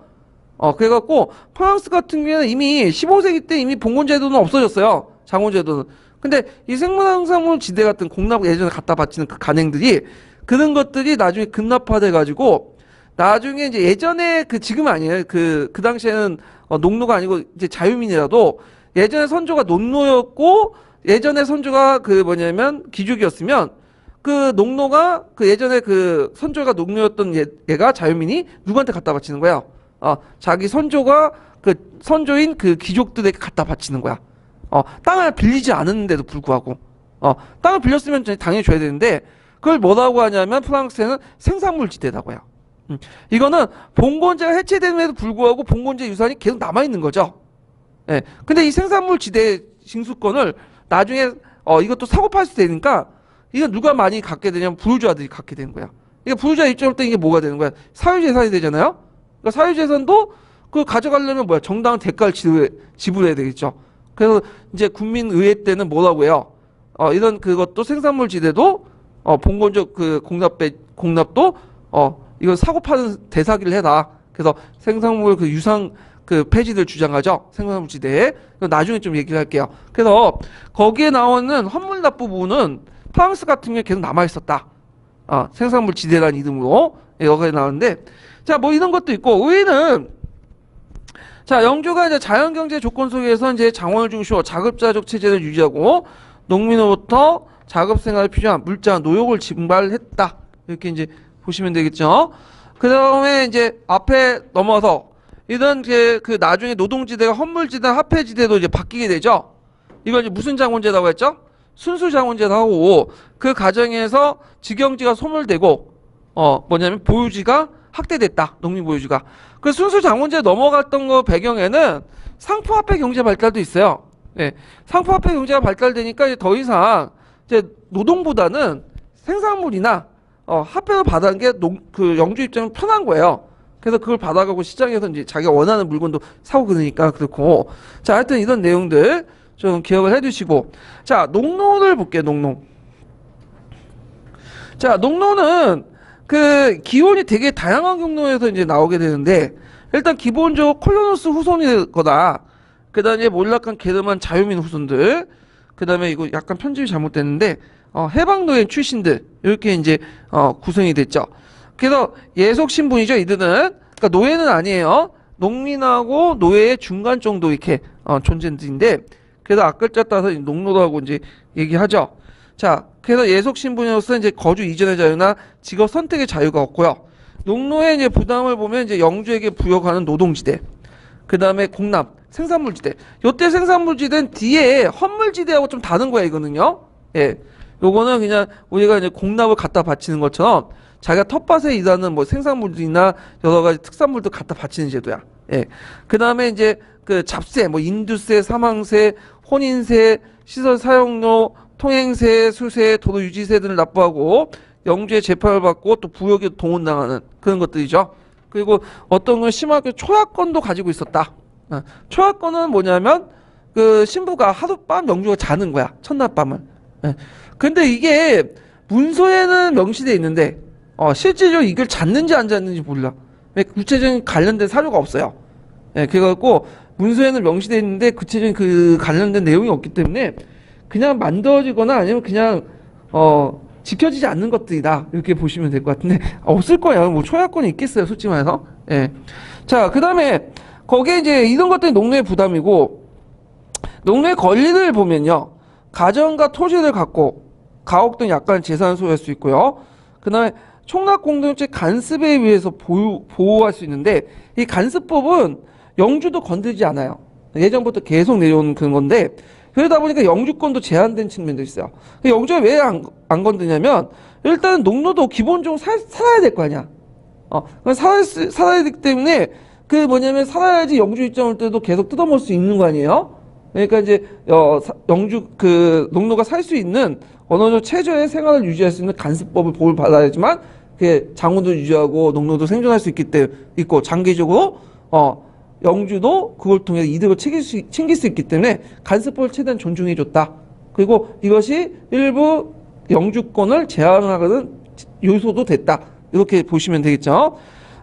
S1: 그래갖고 프랑스 같은 경우에는 이미 15세기 때 이미 봉건제도는 없어졌어요. 장원제도는. 근데 이 생산물 지대 같은 공납 예전에 갖다 바치는 그 간행들이 그런 것들이 나중에 급납화돼가지고 나중에 이제 예전에 지금 아니에요. 그 당시에는 농노가 아니고 이제 자유민이라도 예전에 선조가 농노였고 예전에 선조가 귀족이었으면 그 농노가 예전에 그 선조가 농노였던 얘가 자유민이 누구한테 갖다 바치는 거야? 자기 선조가 선조인 그 귀족들에게 갖다 바치는 거야. 땅을 빌리지 않았는데도 불구하고 땅을 빌렸으면 당연히 줘야 되는데 그걸 뭐라고 하냐면 프랑스에는 생산물 지대라고 해요. 이거는 봉건제가 해체됨에도 불구하고 봉건제 유산이 계속 남아있는 거죠. 예. 근데 이 생산물 지대 징수권을 나중에 이것도 사고 팔 수 되니까 이거 누가 많이 갖게 되냐면 부르주아들이 갖게 되는 거야. 이게 부르주아 입장부터 이게 뭐가 되는 거야? 사유재산이 되잖아요. 그러니까 사유재산도 그걸 가져가려면 뭐야? 정당한 대가를 지불해야 되겠죠. 그래서 이제 국민의회 때는 뭐라고 해요? 이런 그것도 생산물 지대도 봉건적 공납도 이건 사고 파는 대사기를 해라. 그래서 생산물 유상 폐지를 주장하죠. 생산물 지대에. 나중에 좀 얘기를 할게요. 그래서 거기에 나오는 헌물납부 부분은 프랑스 같은 경우에 계속 남아있었다. 생산물 지대라는 이름으로 여기에 나오는데, 자, 뭐 이런 것도 있고, 의회는, 자, 영주가 이제 자연경제 조건 속에서 이제 장원을 중시로 자급자족 체제를 유지하고, 농민으로부터 작업생활에 필요한 물자, 노역을 증발했다. 이렇게 이제 보시면 되겠죠. 그 다음에 이제 앞에 넘어서, 이런 나중에 노동지대가 헌물지대, 화폐지대로 이제 바뀌게 되죠. 이걸 이제 무슨 장원제라고 했죠? 순수장원제라고 그 과정에서 직영지가 소멸되고 보유지가 확대됐다. 농민 보유지가. 그 순수장원제 넘어갔던 거 배경에는 상품화폐 경제 발달도 있어요. 네. 상품화폐 경제가 발달되니까 이제 더 이상 이제 노동보다는 생산물이나 화폐를 받아는 게 영주 입장은 편한 거예요. 그래서 그걸 받아가고 시장에서 이제 자기가 원하는 물건도 사고 그러니까 그렇고. 자, 하여튼 이런 내용들 좀 기억을 해두시고. 자, 농노를 볼게요, 농노. 자, 농노는 기원이 되게 다양한 경로에서 이제 나오게 되는데, 일단 기본적으로 콜로누스 후손일 거다. 그 다음에 몰락한 게르만 자유민 후손들. 그 다음에 이거 약간 편집이 잘못됐는데, 해방노예 출신들. 이렇게 이제, 구성이 됐죠. 그래서 예속 신분이죠, 이들은. 그러니까 노예는 아니에요. 농민하고 노예의 중간 정도 이렇게, 존재인데, 그래서 앞글자 따라서 농노라고 이제 얘기하죠. 자, 그래서 예속 신분으로서 이제 거주 이전의 자유나 직업 선택의 자유가 없고요. 농노의 이제 부담을 보면 이제 영주에게 부여하는 노동지대. 그 다음에 공남, 생산물지대. 요때 생산물지대는 뒤에 헌물지대하고 좀 다른 거야, 이거는요. 예. 요거는 그냥 우리가 이제 공납을 갖다 바치는 것처럼 자기가 텃밭에 일하는 뭐 생산물이나 여러 가지 특산물도 갖다 바치는 제도야. 예. 그 다음에 이제 그 잡세, 뭐 인두세, 사망세, 혼인세, 시설 사용료, 통행세, 수세, 도로 유지세 등을 납부하고 영주의 재판을 받고 또 부역에 동원당하는 그런 것들이죠. 그리고 어떤 건 심하게 초약권도 가지고 있었다. 초약권은 뭐냐면 그 신부가 하룻밤 영주가 자는 거야. 첫날밤을. 예. 근데 이게 문서에는 명시돼 있는데 실제로 이걸 잤는지 안 잤는지 몰라. 구체적인 관련된 사료가 없어요. 예, 그래갖고 문서에는 명시돼 있는데 구체적인 그 관련된 내용이 없기 때문에 그냥 만들어지거나 아니면 그냥 지켜지지 않는 것들이다 이렇게 보시면 될 것 같은데 없을 거야. 뭐 초약권이 있겠어요, 솔직히 말해서. 예. 자, 그 다음에 거기에 이제 이런 것들이 농노의 부담이고 농노의 권리를 보면요, 가정과 토지를 갖고 가옥 등 약간의 재산을 소유할 수 있고요. 그 다음에 총락공동체 간습에 의해서 보호할 수 있는데 이 간습법은 영주도 건들지 않아요. 예전부터 계속 내려오는 그런 건데 그러다 보니까 영주권도 제한된 측면도 있어요. 영주가 왜 안 건드냐면 일단은 농노도 기본적으로 살아야 될 거 아니야. 살아야 되기 때문에 그 뭐냐면 살아야지 영주 입장일 때도 계속 뜯어먹을 수 있는 거 아니에요. 그러니까 이제 영주 그 농노가 살 수 있는 어느 정도 최저의 생활을 유지할 수 있는 간습법을 보호를 받아야지만 그 장원도 유지하고 농노도 생존할 수 있고 장기적으로 영주도 그걸 통해 이득을 챙길 수 있기 때문에 간습법을 최대한 존중해줬다. 그리고 이것이 일부 영주권을 제한하는 요소도 됐다. 이렇게 보시면 되겠죠.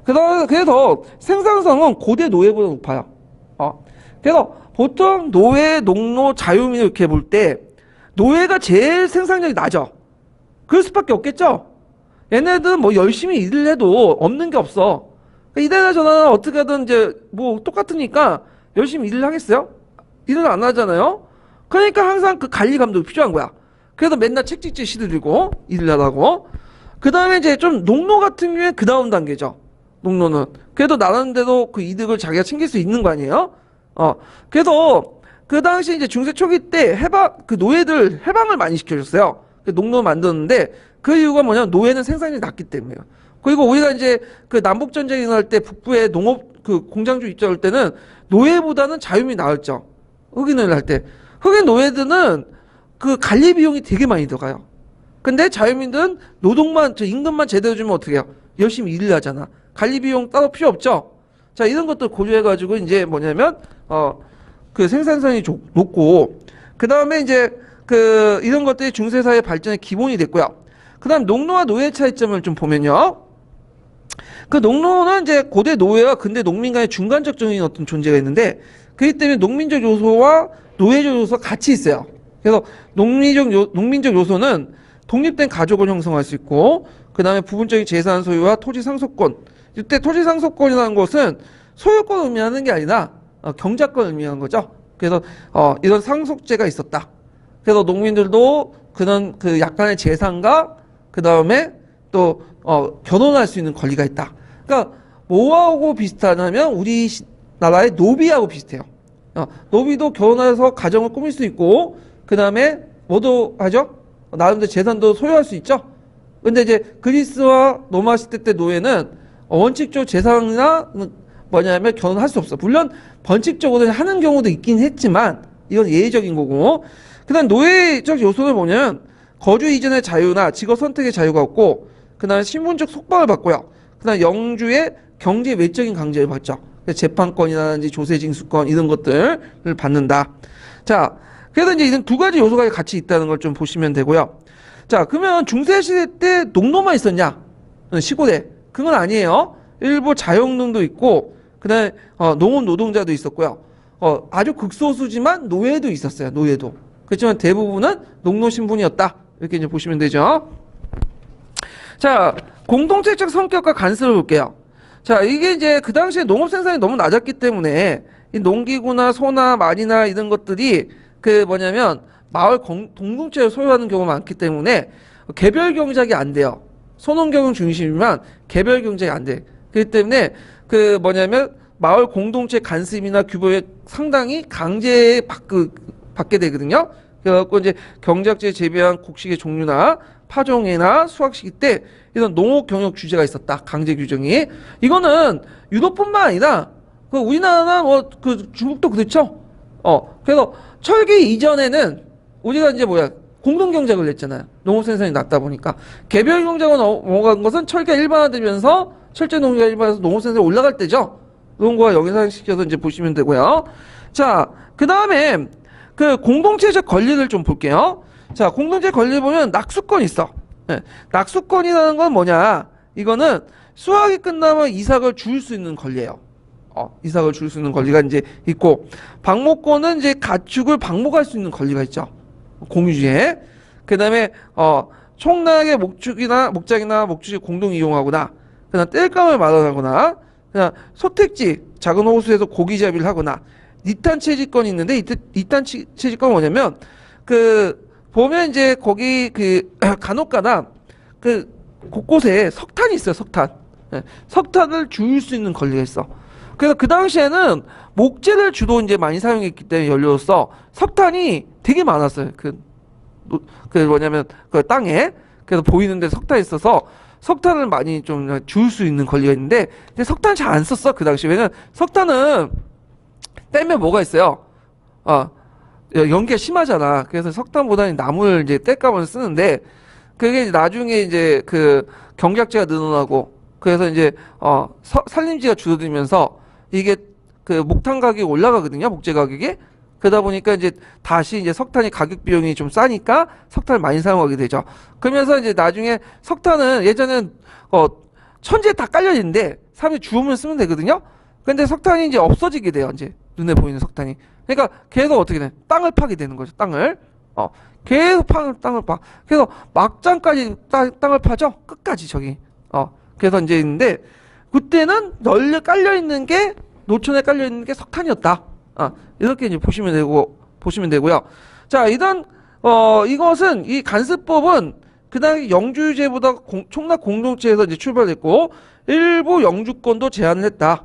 S1: 그래서 생산성은 고대 노예보다 높아요. 그래서 보통 노예, 농노, 자유민 이렇게 볼 때 노예가 제일 생산력이 낮아. 그럴 수밖에 없겠죠. 얘네들은 뭐 열심히 일을 해도 없는 게 없어. 이래나 저래나 어떻게 하든 이제 뭐 똑같으니까 열심히 일을 하겠어요? 일을 안 하잖아요. 그러니까 항상 그 관리 감독이 필요한 거야. 그래서 맨날 책찍질 시들리고 일을 하라고. 그 다음에 이제 좀 농노 같은 경우에 그 다음 단계죠. 농노는 그래도 나름대로 그 이득을 자기가 챙길 수 있는 거 아니에요? 그래서 그 당시 이제 중세 초기 때 그 노예들 해방을 많이 시켜줬어요. 농노를 만드는데 그 이유가 뭐냐면 노예는 생산력이 낮기 때문이에요. 그리고 우리가 이제 그 남북 전쟁이 일어날 때 북부의 농업 그 공장주 입장할 때는 노예보다는 자유민이 나았죠. 흑인을 할 때. 흑인 노예들은 그 관리 비용이 되게 많이 들어가요. 근데 자유민들은 임금만 제대로 주면 어떻게 해요? 열심히 일을 하잖아. 관리 비용 따로 필요 없죠. 자, 이런 것들 고려해가지고 이제 뭐냐면 그 생산성이 높고 그 다음에 이제 그 이런 것들이 중세사회 발전의 기본이 됐고요. 그 다음 농노와 노예 차이점을 좀 보면요. 그 농노는 이제 고대 노예와 근대 농민 간의 중간적인 어떤 존재가 있는데 그렇기 때문에 농민적 요소와 노예적 요소가 같이 있어요. 그래서 농민적 요소는 독립된 가족을 형성할 수 있고 그 다음에 부분적인 재산 소유와 토지 상속권. 이때 토지 상속권이라는 것은 소유권을 의미하는 게 아니라 경작권을 의미하는 거죠. 그래서 이런 상속제가 있었다. 그래서 농민들도 그런 그 약간의 재산과 그 다음에 또 결혼할 수 있는 권리가 있다. 그러니까 뭐하고 비슷하냐면 우리나라의 노비하고 비슷해요. 노비도 결혼해서 가정을 꾸밀 수 있고 그 다음에 뭐도 하죠? 나름대로 재산도 소유할 수 있죠. 근데 이제 그리스와 로마 시대 때 노예는 원칙적으로 재산이나 뭐냐면 결혼할 수 없어. 물론 번칙적으로 하는 경우도 있긴 했지만 이건 예외적인 거고. 그다음 노예적 요소를 보면 거주 이전의 자유나 직업 선택의 자유가 없고 그다음에 신분적 속박을 받고요. 그다음 영주의 경제 외적인 강제를 받죠. 재판권이라든지 조세징수권 이런 것들을 받는다. 자, 그래서 이제 이런 두 가지 요소가 같이 있다는 걸 좀 보시면 되고요. 자, 그러면 중세시대 때 농노만 있었냐? 시골에. 그건 아니에요. 일부 자영농도 있고 그다음에 농업 노동자도 있었고요. 아주 극소수지만 노예도 있었어요. 노예도. 그렇지만 대부분은 농노 신분이었다. 이렇게 이제 보시면 되죠. 자, 공동체적 성격과 간섭을 볼게요. 자, 이게 이제 그 당시에 농업 생산이 너무 낮았기 때문에 이 농기구나 소나 말이나 이런 것들이 그 뭐냐면 마을 공동체를 소유하는 경우가 많기 때문에 개별 경작이 안 돼요. 소농 경영 중심이면 개별 경작이 안 돼. 그렇기 때문에 그 뭐냐면 마을 공동체 간섭이나 규범에 상당히 받게 되거든요. 그래갖고 이제 경작지에 재배한 곡식의 종류나 파종이나 수확 시기 때 이런 농업 경영 규제가 있었다. 강제 규정이. 이거는 유럽뿐만 아니라 그 우리나라나 뭐 그 중국도 그렇죠. 그래서 철기 이전에는 우리가 이제 공동 경작을 냈잖아요. 농업 생산이 낮다 보니까 개별 경작으로 넘어간 것은 철기가 일반화되면서 철제 농업이 일반화돼서 농업 생산이 올라갈 때죠. 그런 거와 연상시켜서 이제 보시면 되고요. 자, 그 다음에 그 공동체적 권리를 좀 볼게요. 자, 공동체 권리 보면 낙수권이 있어. 네. 낙수권이라는 건 뭐냐? 이거는 수확이 끝나면 이삭을 줄 수 있는 권리예요. 이삭을 줄 수 있는 권리가 이제 있고, 방목권은 이제 가축을 방목할 수 있는 권리가 있죠. 공유지에. 그 다음에, 총락의 목장이나 목축을 공동 이용하거나, 그 다음 땔감을 마련하거나, 그냥 소택지, 작은 호수에서 고기잡이를 하거나, 이탄 채집권이 있는데, 이탄 채집권은 뭐냐면, 보면 이제 거기 간혹가다 곳곳에 석탄이 있어요, 석탄. 네, 석탄을 줄 수 있는 권리가 있어. 그래서 그 당시에는 목재를 주로 이제 많이 사용했기 때문에 연료로서 석탄이 되게 많았어요. 뭐냐면 땅에. 그래서 보이는데 석탄이 있어서 석탄을 많이 좀 줄 수 있는 권리가 있는데, 근데 석탄 잘 안 썼어, 그 당시. 왜냐면 석탄은 떼면 뭐가 있어요? 연기가 심하잖아. 그래서 석탄보다는 나무를 이제 땔감을 쓰는데, 그게 이제 나중에 이제 경작지가 늘어나고, 그래서 이제 산림지가 줄어들면서 이게 목탄 가격이 올라가거든요. 목재 가격이. 그러다 보니까 이제 다시 이제 석탄이 가격 비용이 좀 싸니까 석탄을 많이 사용하게 되죠. 그러면서 이제 나중에 석탄은 예전에는 천지에 다 깔려 있는데 사람들이 주우면 쓰면 되거든요. 근데 석탄이 이제 없어지게 돼요. 이제 눈에 보이는 석탄이. 그러니까 계속 어떻게 돼? 땅을 파게 되는 거죠. 땅을. 계속 땅을 파. 그래서 막장까지 땅을 파죠. 끝까지 저기. 그래서 이제 있는데, 그때는 널려 깔려 있는 게, 노천에 깔려 있는 게 석탄이었다. 이렇게 이제 보시면 되고요. 자, 이것은, 이 간습법은 그다음에 영주제보다 총락 공동체에서 이제 출발했고, 일부 영주권도 제한을 했다.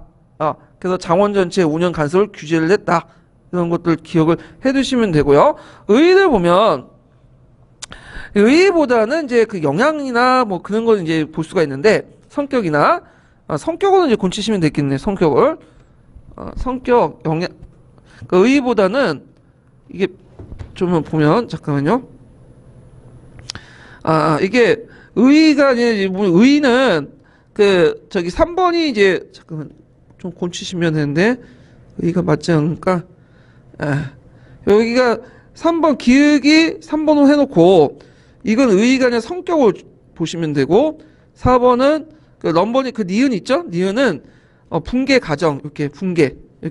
S1: 그래서 장원 전체 운영 간섭을 규제를 했다. 이런 것들 기억을 해 두시면 되고요. 의의를 보면, 의의보다는 이제 영향이나 뭐 그런 걸 이제 볼 수가 있는데, 성격으로 이제 곤치시면 되겠네, 성격을. 성격, 영향, 의의보다는 이게 좀 보면, 잠깐만요. 이게 의의가 이제, 의의는 3번이 이제, 잠깐만, 좀 곤치시면 되는데, 의의가 맞지 않을까? 여기가 3번 기역이 3번으로 해놓고, 이건 의의가 아니라 성격을 보시면 되고, 4번은 럼번이 니은 있죠? 니은은 붕괴 가정, 이렇게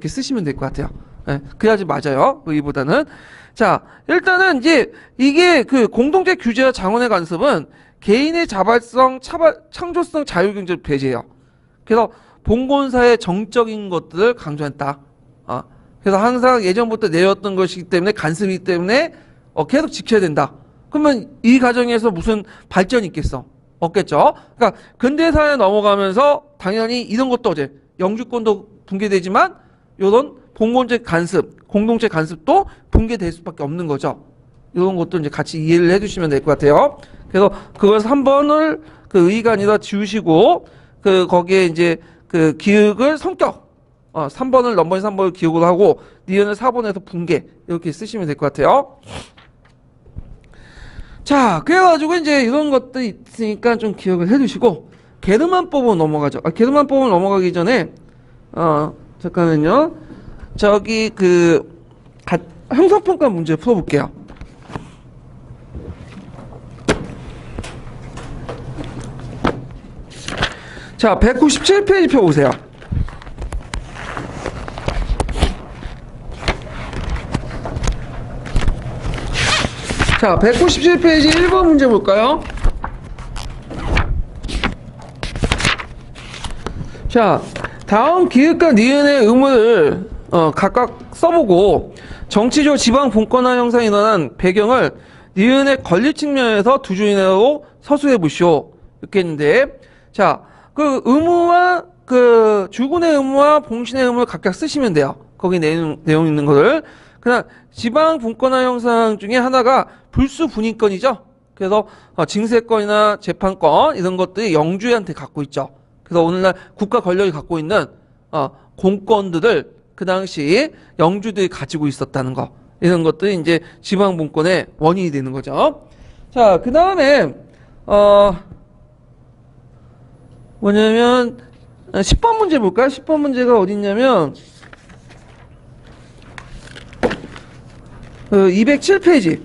S1: 쓰시면 될 것 같아요. 그래야지 맞아요. 의의보다는. 자, 일단은 이제 이게 공동체 규제와 장원의 간섭은 개인의 자발성, 창조성, 자유경제를 배제해요. 그래서 봉건사의 정적인 것들을 강조했다. 그래서 항상 예전부터 내렸던 것이기 때문에, 간섭이기 때문에 계속 지켜야 된다. 그러면 이 과정에서 무슨 발전이 있겠어? 없겠죠. 그러니까 근대사에 넘어가면서 당연히 이런 것도 영주권도 붕괴되지만 이런 봉건제 간섭, 공동체 간섭도 붕괴될 수밖에 없는 거죠. 이런 것도 이제 같이 이해를 해주시면 될 것 같아요. 그래서 그걸 3번을 의의가 아니라 지우시고 거기에 이제 기역을 성격, 3번을 넘버링 3번을 기억을 하고 니은을 4번에서 붕괴 이렇게 쓰시면 될 것 같아요. 자, 그래가지고 이제 이런 것들이 있으니까 좀 기억을 해두시고 게르만법으로 넘어가죠. 게르만법으로 넘어가기 전에 잠깐만요. 저기 형성평가 문제 풀어볼게요. 자, 197페이지 펴보세요. 자, 197페이지 1번 문제 볼까요? 자, 다음 기역과 니은의 의무를 각각 써보고 정치적 지방 분권화 형상이 일어난 배경을 니은의 권리 측면에서 두 줄 이내로 서술해 보시오. 이렇게 했는데, 자, 의무와 그 주군의 의무와 봉신의 의무를 각각 쓰시면 돼요. 거기 내용 있는 거를. 그냥 지방 분권화 형상 중에 하나가 불수 분인권이죠. 그래서 징세권이나 재판권 이런 것들이 영주한테 갖고 있죠. 그래서 오늘날 국가 권력이 갖고 있는 공권들을 그 당시 영주들이 가지고 있었다는 거, 이런 것들이 이제 지방 분권의 원인이 되는 거죠. 자, 그 다음에 뭐냐면 10번 문제 볼까요? 10번 문제가 어디 있냐면 207페이지.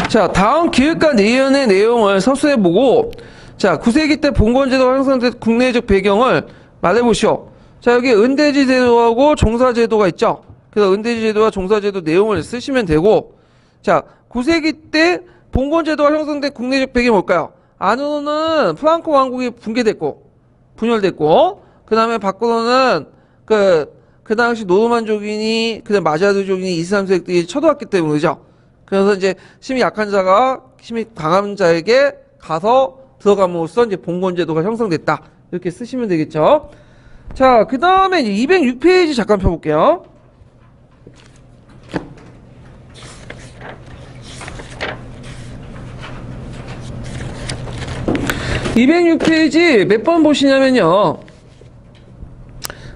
S1: 자, 다음 기획과 내연의 내용을 서술해보고, 자, 9세기 때 봉건제도가 형성된 국내적 배경을 말해보시오. 자, 여기 은대지 제도하고 종사제도가 있죠. 그래서 은대지 제도와 종사제도 내용을 쓰시면 되고, 자, 9세기 때 봉건제도가 형성된 국내적 배경이 뭘까요? 안으로는 프랑크 왕국이 분열됐고, 그 다음에 밖으로는 그 당시 노르만족인이, 그 다음 마자르족인이 2, 3세기들이 쳐들어왔기 때문이죠. 그래서 이제 힘이 약한 자가 힘이 강한 자에게 가서 들어감으로써 이제 봉건제도가 형성됐다. 이렇게 쓰시면 되겠죠. 자, 그 다음에 이제 206페이지 잠깐 펴볼게요. (206페이지) 몇 번 보시냐면요,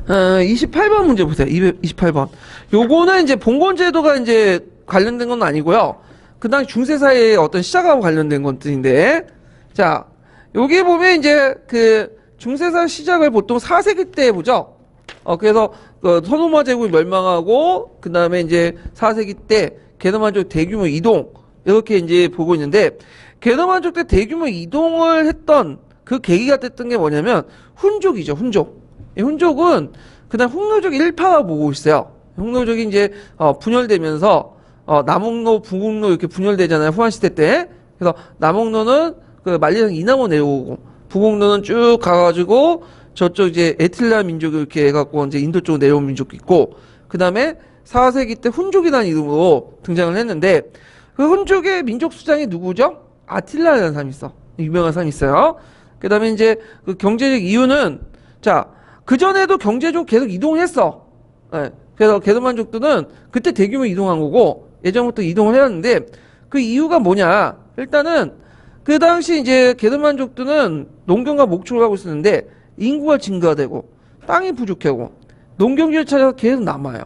S1: 28번 문제 보세요. 28번. 요거는 이제 봉건제도가 이제 관련된 건 아니고요. 그 당시 중세사회의 어떤 시작하고 관련된 것들인데, 자, 여기 보면 이제 그 중세사회 시작을 보통 4세기 때 보죠. 그래서 서노마 제국이 멸망하고, 그 다음에 이제 4세기 때 게르만족 대규모 이동, 이렇게 이제 보고 있는데, 게르만족 때 대규모 이동을 했던 그 계기가 됐던 게 뭐냐면 훈족이죠. 훈족은 그다음 홍노족 일파가 보고 있어요. 홍노족이 이제 분열되면서 남홍로, 북홍로 이렇게 분열되잖아요. 후한시대 때. 그래서 남홍로는 그 만리성 이남원 내려오고, 북홍로는 쭉 가가지고 저쪽 이제 에틸라 민족이 이렇게 해갖고 이제 인도 쪽으로 내려온 민족도 있고, 그 다음에 4세기 때 훈족이라는 이름으로 등장을 했는데, 그 훈족의 민족 수장이 누구죠? 아틸라라는 사람이 있어. 유명한 사람이 있어요. 그 다음에 이제 그 경제적 이유는, 자, 그전에도 경제적으로 계속 이동했어. 네. 그래서 게르만족들은 그때 대규모 이동한 거고, 예전부터 이동을 해왔는데, 그 이유가 뭐냐? 일단은 그 당시 이제 게르만족들은 농경과 목축을 하고 있었는데, 인구가 증가되고 땅이 부족하고 농경지를 찾아서 계속 남아요.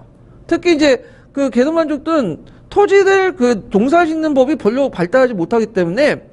S1: 특히 이제 그 게르만족들은 토지를 그 농사짓는 법이 별로 발달하지 못하기 때문에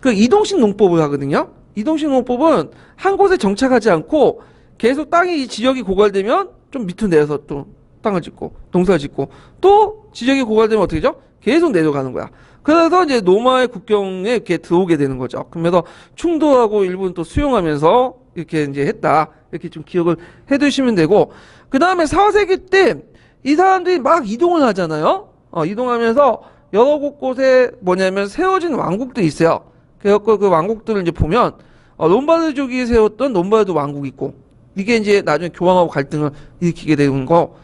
S1: 그 이동식 농법을 하거든요. 이동식 농법은 한 곳에 정착하지 않고 계속 땅이 지역이 고갈되면 좀 밑으로 내려서 또 땅을 짓고 농사를 짓고, 또 지역이 고갈되면 어떻게 되죠? 계속 내려가는 거야. 그래서 이제 로마의 국경에 이렇게 들어오게 되는 거죠. 그러면서 충돌하고 일본 또 수용하면서 이렇게 이제 했다. 이렇게 좀 기억을 해 두시면 되고, 그 다음에 4세기 때 이 사람들이 막 이동을 하잖아요. 이동하면서 여러 곳곳에 뭐냐면 세워진 왕국들이 있어요. 그래서 그 왕국들을 이제 보면 롬바르족이 세웠던 롬바르드 왕국이 있고, 이게 이제 나중에 교황하고 갈등을 일으키게 되는 거.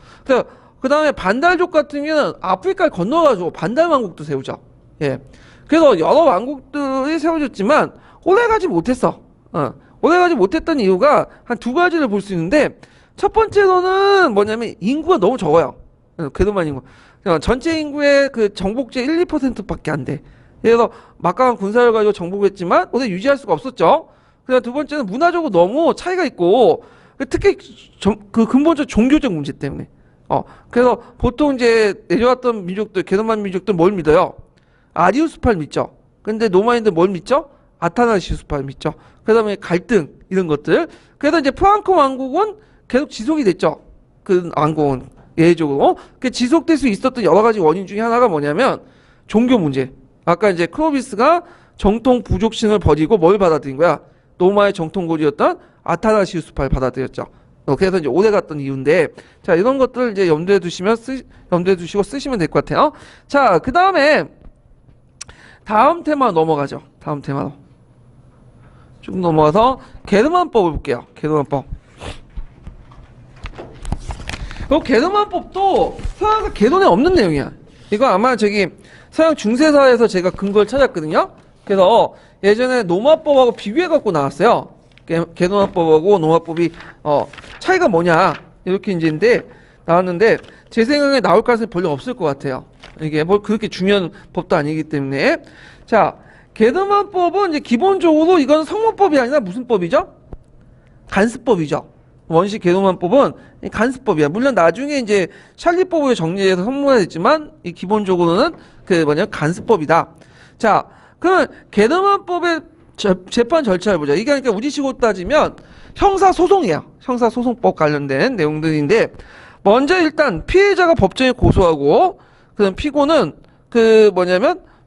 S1: 그 다음에 반달족 같은 경우는 아프리카를 건너가지고 반달 왕국도 세우죠. 예. 그래서 여러 왕국들이 세워졌지만 오래가지 못했어. 오래가지 못했던 이유가 한 두 가지를 볼 수 있는데, 첫 번째로는 뭐냐면 인구가 너무 적어요. 게르만 인구. 전체 인구의 그 정복제 1, 2%밖에 안 돼. 그래서 막강한 군사를 가지고 정복했지만 오래 유지할 수가 없었죠. 그다음 두 번째는 문화적으로 너무 차이가 있고, 특히 그 근본적 종교적 문제 때문에. 그래서 보통 이제 내려왔던 민족들, 게르만 민족들 뭘 믿어요? 아리우스파를 믿죠. 근데 로마인들 뭘 믿죠? 아타나시우스파를 믿죠. 그 다음에 갈등, 이런 것들. 그래서 이제 프랑크 왕국은 계속 지속이 됐죠. 그 왕국은 예외적으로. 그 지속될 수 있었던 여러 가지 원인 중에 하나가 뭐냐면 종교 문제. 아까 이제 크로비스가 정통 부족신을 버리고 뭘 받아들인 거야? 로마의 정통 고지였던 아타나시우스파를 받아들였죠. 그래서 이제 오래 갔던 이유인데, 자, 이런 것들을 이제 염두에 두시고 쓰시면 될 것 같아요. 자, 그 다음에 다음 테마 넘어가죠. 다음 테마로 쭉 넘어가서 게르만법을 볼게요. 게르만법. 게르만법도 서양사 개론에 없는 내용이야. 이거 아마 저기 서양 중세사에서 제가 근거를 찾았거든요. 그래서 예전에 노마법하고 비교해 갖고 나왔어요. 개노마법하고 노마법이 차이가 뭐냐 이렇게 이제인데 나왔는데 제 생각에 나올 가능성이 별로 없을 것 같아요. 이게 뭐 그렇게 중요한 법도 아니기 때문에. 자, 개노마법은 이제 기본적으로 이건 성문법이 아니라 무슨 법이죠? 간습법이죠. 원시 개노마법은 간습법이야. 물론 나중에 이제 샬리법으로 정리해서 성문화됐지만 이 기본적으로는 간습법이다. 자, 그럼 개노마법의 재판 절차를 보자. 이게 그러니까 우리식으로 따지면 형사소송이야. 형사소송법 관련된 내용들인데 먼저 일단 피해자가 법정에 고소하고 그다음 피고는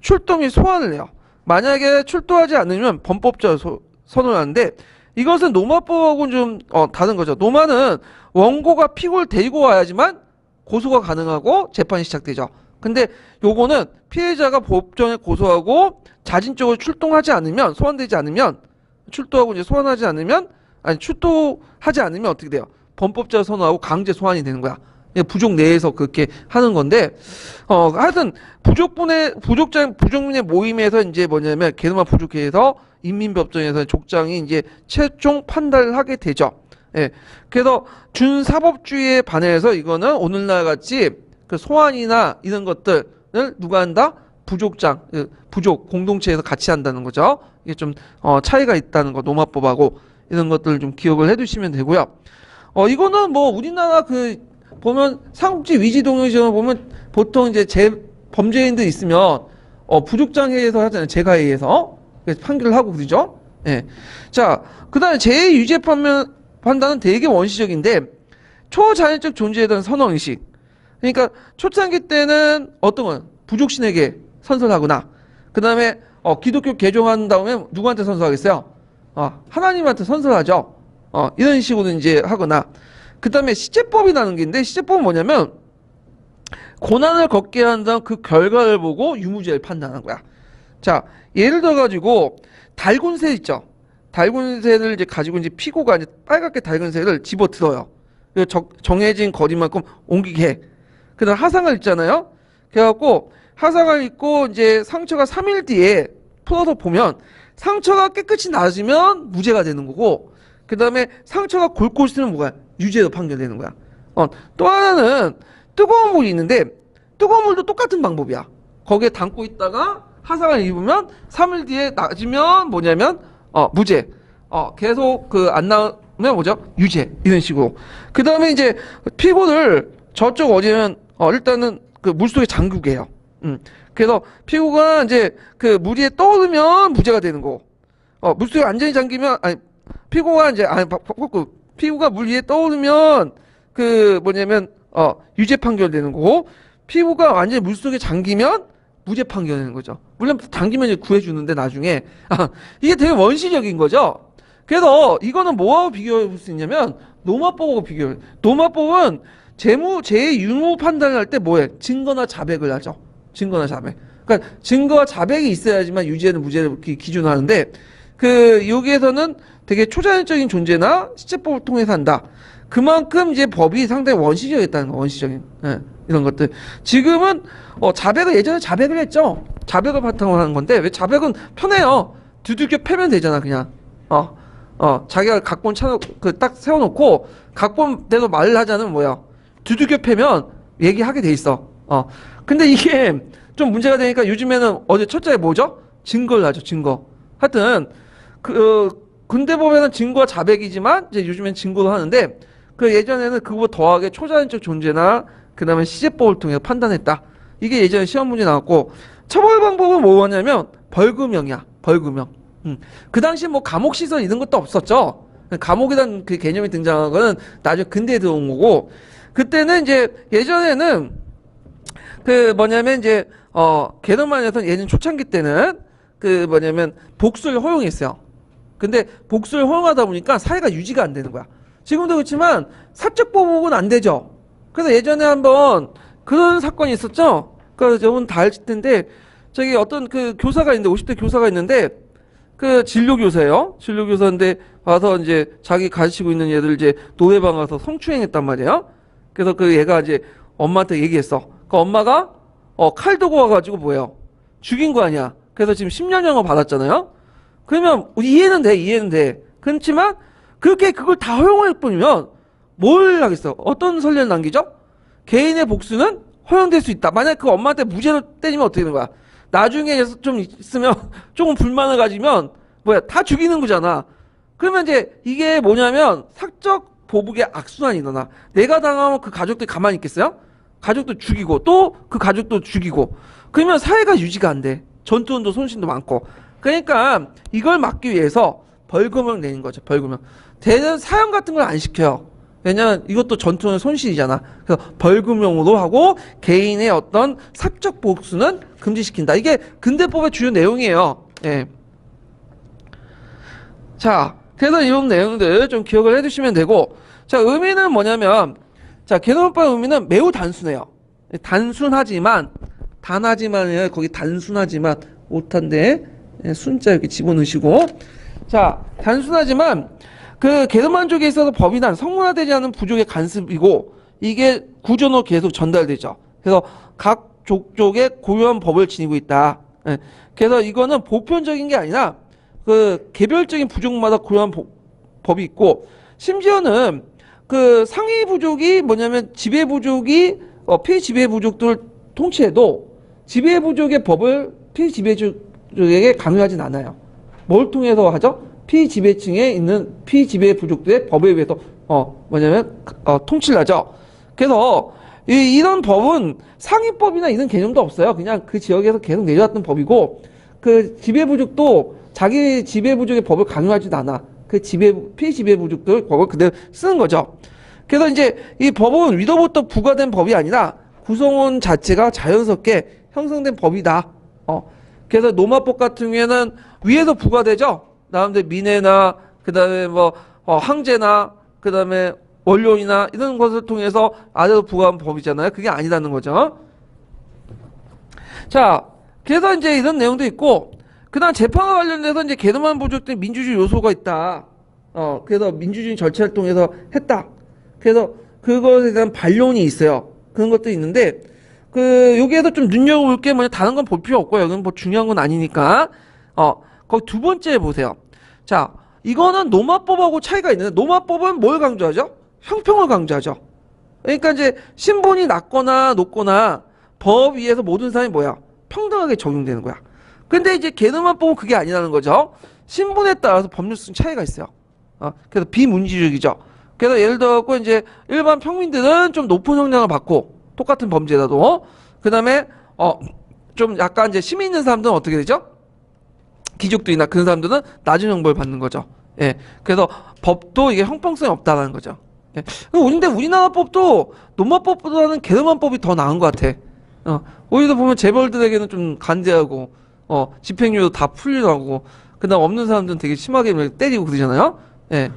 S1: 출동 및 소환을 해요. 만약에 출두하지 않으면 범법자 선언하는데 이것은 노마법하고는 좀 다른 거죠. 노마는 원고가 피고를 데리고 와야지만 고소가 가능하고 재판이 시작되죠. 근데 요거는 피해자가 법정에 고소하고 자진적으로 출동하지 않으면 소환되지 않으면 출두하고 이제 소환하지 않으면 출두하지 않으면 어떻게 돼요? 범법자 선언하고 강제 소환이 되는 거야. 부족 내에서 그렇게 하는 건데 하여튼 부족민의 모임에서 이제 개노마 부족회에서 인민법정에서 족장이 이제 최종 판단을 하게 되죠. 예. 그래서 준사법주의에 반해서 이거는 오늘날 같이 그 소환이나 이런 것들을 누가 한다? 부족 공동체에서 같이 한다는 거죠. 이게 좀 차이가 있다는 거 노마법하고 이런 것들을 좀 기억을 해두시면 되고요. 이거는 뭐 우리나라 보면 삼국지 위지동영시에 보면 보통 이제 범죄인들 있으면 부족장회에서 하잖아요. 재가회에서 판결을 하고 그러죠. 예. 자, 그다음에 제2유죄 판단은 되게 원시적인데 초자연적 존재에 대한 선언의식. 그러니까 초창기 때는 어떤 건 부족신에게 선서하거나 그다음에 기독교 개종한 다음에 누구한테 선서하겠어요? 하나님한테 선서하죠. 이런 식으로 이제 하거나 그다음에 시제법이라는 게 있는데 시제법은 뭐냐면 고난을 겪게 한다는 그 결과를 보고 유무죄를 판단하는 거야. 자, 예를 들어 가지고 달군새 있죠. 달군새를 이제 가지고 이제 피고가 이제 빨갛게 달군새를 집어들어요. 정해진 거리만큼 옮기게 해. 그다음 화상을 입잖아요. 그래갖고 화상을 입고 이제 상처가 3일 뒤에 풀어서 보면 상처가 깨끗이 나아지면 무죄가 되는 거고 그다음에 상처가 골골 쓰면 뭐가 유죄로 판결되는 거야. 또 하나는 뜨거운 물이 있는데 뜨거운 물도 똑같은 방법이야. 거기에 담고 있다가 화상을 입으면 3일 뒤에 나아지면 무죄. 계속 안 나오면 유죄. 이런 식으로. 그다음에 이제 피고를 저쪽 어디면 일단은 물속에 잠그게 해요. 그래서 피고가 이제 물 위에 떠오르면 무죄가 되는 거고 물속에 완전히 잠기면 피고가 이제 피고가 물 위에 떠오르면 유죄 판결되는 거고 피고가 완전히 물속에 잠기면 무죄 판결되는 거죠. 물론 당기면 이제 구해주는데 나중에 이게 되게 원시적인 거죠. 그래서 이거는 뭐하고 비교해 볼 수 있냐면 노마법하고 비교해요. 노마법은 제 유무 판단을 할 때 뭐해? 증거나 자백을 하죠. 증거나 자백. 그러니까 증거와 자백이 있어야지만 유죄는 무죄를 기준하는데 여기에서는 되게 초자연적인 존재나 시제법을 통해서 한다. 그만큼 이제 법이 상당히 원시적이었다는 거, 원시적인 이런 것들. 지금은 자백을 예전에 자백을 했죠. 자백을 바탕으로 하는 건데 왜 자백은 편해요. 두들겨 패면 되잖아 그냥. 자기가 각본 딱 세워놓고 각본대로 말을 하자는 두들겨 패면 얘기하게 돼 있어. 근데 이게 좀 문제가 되니까 요즘에는 어제 첫째에 뭐죠? 증거를 하죠. 증거. 하여튼 근대법에는 증거와 자백이지만 이제 요즘엔 증거로 하는데 예전에는 그거보다 더하게 초자연적 존재나 그다음에 시제법을 통해서 판단했다. 이게 예전에 시험 문제 나왔고 처벌 방법은 뭐냐면 벌금형이야. 벌금형. 그 당시 감옥 시설 이런 것도 없었죠. 감옥이라는 그 개념이 등장한 거는 나중에 근대에 들어온 거고 그때는 이제 예전에는 개념만에서는 예전 초창기 때는 복수를 허용했어요. 근데 복수를 허용하다 보니까 사회가 유지가 안 되는 거야. 지금도 그렇지만 사적 보복은 안 되죠. 그래서 예전에 한번 그런 사건이 있었죠. 저분 다 아실 텐데 어떤 교사가 있는데 50대 교사가 있는데 진료교사예요. 진료교사인데 와서 이제 자기 가르치고 있는 애들 이제 노예방 가서 성추행했단 말이에요. 그래서 얘가 이제 엄마한테 얘기했어. 엄마가 칼 들고 와가지고 뭐예요? 죽인 거 아니야. 그래서 지금 10년형을 받았잖아요. 그러면 이해는 돼, 이해는 돼. 그렇지만 그렇게 그걸 다 허용할 뿐이면 뭘 하겠어? 어떤 선례를 남기죠? 개인의 복수는 허용될 수 있다. 만약 그 엄마한테 무죄로 때리면 어떻게 되는 거야? 나중에 좀 있으면 조금 불만을 가지면 뭐야? 다 죽이는 거잖아. 그러면 이제 이게 뭐냐면 사적 보복의 악순환이 일어나. 내가 당하면 그 가족들이 가만히 있겠어요? 가족도 죽이고 또 그 가족도 죽이고. 그러면 사회가 유지가 안 돼. 전투원도 손실도 많고. 그러니까 이걸 막기 위해서 벌금을 내는 거죠. 벌금을. 대는 사형 같은 걸 안 시켜요. 왜냐면 이것도 전투원 손실이잖아. 그래서 벌금형으로 하고 개인의 어떤 사적 복수는 금지시킨다. 이게 근대법의 주요 내용이에요. 예. 자, 그래서 이런 내용들 좀 기억을 해두시면 되고, 자, 의미는 뭐냐면, 자, 개념법의 의미는 매우 단순해요. 단순하지만, 단하지만이에요. 거기 단순하지만 못한데 순자 이렇게 집어넣으시고, 자, 단순하지만 그 계급만족에 있어서 법이나 성문화되지 않은 부족의 간섭이고 이게 구조로 계속 전달되죠. 그래서 각 족족의 고유한 법을 지니고 있다. 예. 그래서 이거는 보편적인 게 아니라 그 개별적인 부족마다 고유한 법이 있고 심지어는 그 상위 부족이 뭐냐면 지배 부족이 피지배 부족들을 통치해도 지배 부족의 법을 피지배 부족에게 강요하진 않아요. 뭘 통해서 하죠? 피지배층에 있는 피지배 부족들의 법에 의해서 뭐냐면 통치를 하죠. 그래서 이런 법은 상위법이나 이런 개념도 없어요. 그냥 그 지역에서 계속 내려왔던 법이고 그 지배 부족도 자기 지배 부족의 법을 강요하지도 않아. 그 피지배 부족들 법을 그대로 쓰는 거죠. 그래서 이제 이 법은 위로부터 부과된 법이 아니라 구성원 자체가 자연스럽게 형성된 법이다. 그래서 노마법 같은 경우에는 위에서 부과되죠. 나름대로 민해나 그다음에 뭐 항제나 그다음에 원료이나 이런 것을 통해서 아래로 부과한 법이잖아요. 그게 아니라는 거죠. 자, 그래서 이제 이런 내용도 있고, 그다음 재판과 관련돼서 이제 개도만 부족된 민주주의 요소가 있다. 그래서 민주주의 절차를 통해서 했다. 그래서 그것에 대한 반론이 있어요. 그런 것도 있는데, 여기에서 좀 눈여겨볼 게 뭐냐, 다른 건 볼 필요 없고요. 여기는 뭐 중요한 건 아니니까. 거기 두 번째 보세요. 자, 이거는 노마법하고 차이가 있는데, 노마법은 뭘 강조하죠? 형평을 강조하죠. 그러니까 이제 신분이 낮거나 높거나 법 위에서 모든 사람이 뭐야? 평등하게 적용되는 거야. 근데 이제 개념법은 그게 아니라는 거죠. 신분에 따라서 법률성 차이가 있어요. 그래서 비문지적이죠. 그래서 예를 들어서 이제 일반 평민들은 좀 높은 형량을 받고 똑같은 범죄라도 그 다음에 좀 약간 이제 심이 있는 사람들은 어떻게 되죠? 귀족들이나 그런 사람들은 낮은 형벌을 받는 거죠. 예. 그래서 법도 이게 형평성이 없다라는 거죠. 예. 근데 우리나라 법도 노마법보다는 개념법이 더 나은 것 같아. 오히려 보면 재벌들에게는 좀 간대하고 집행유예도 다 풀리라고 그다음 없는 사람들은 되게 심하게 때리고 그러잖아요. 예.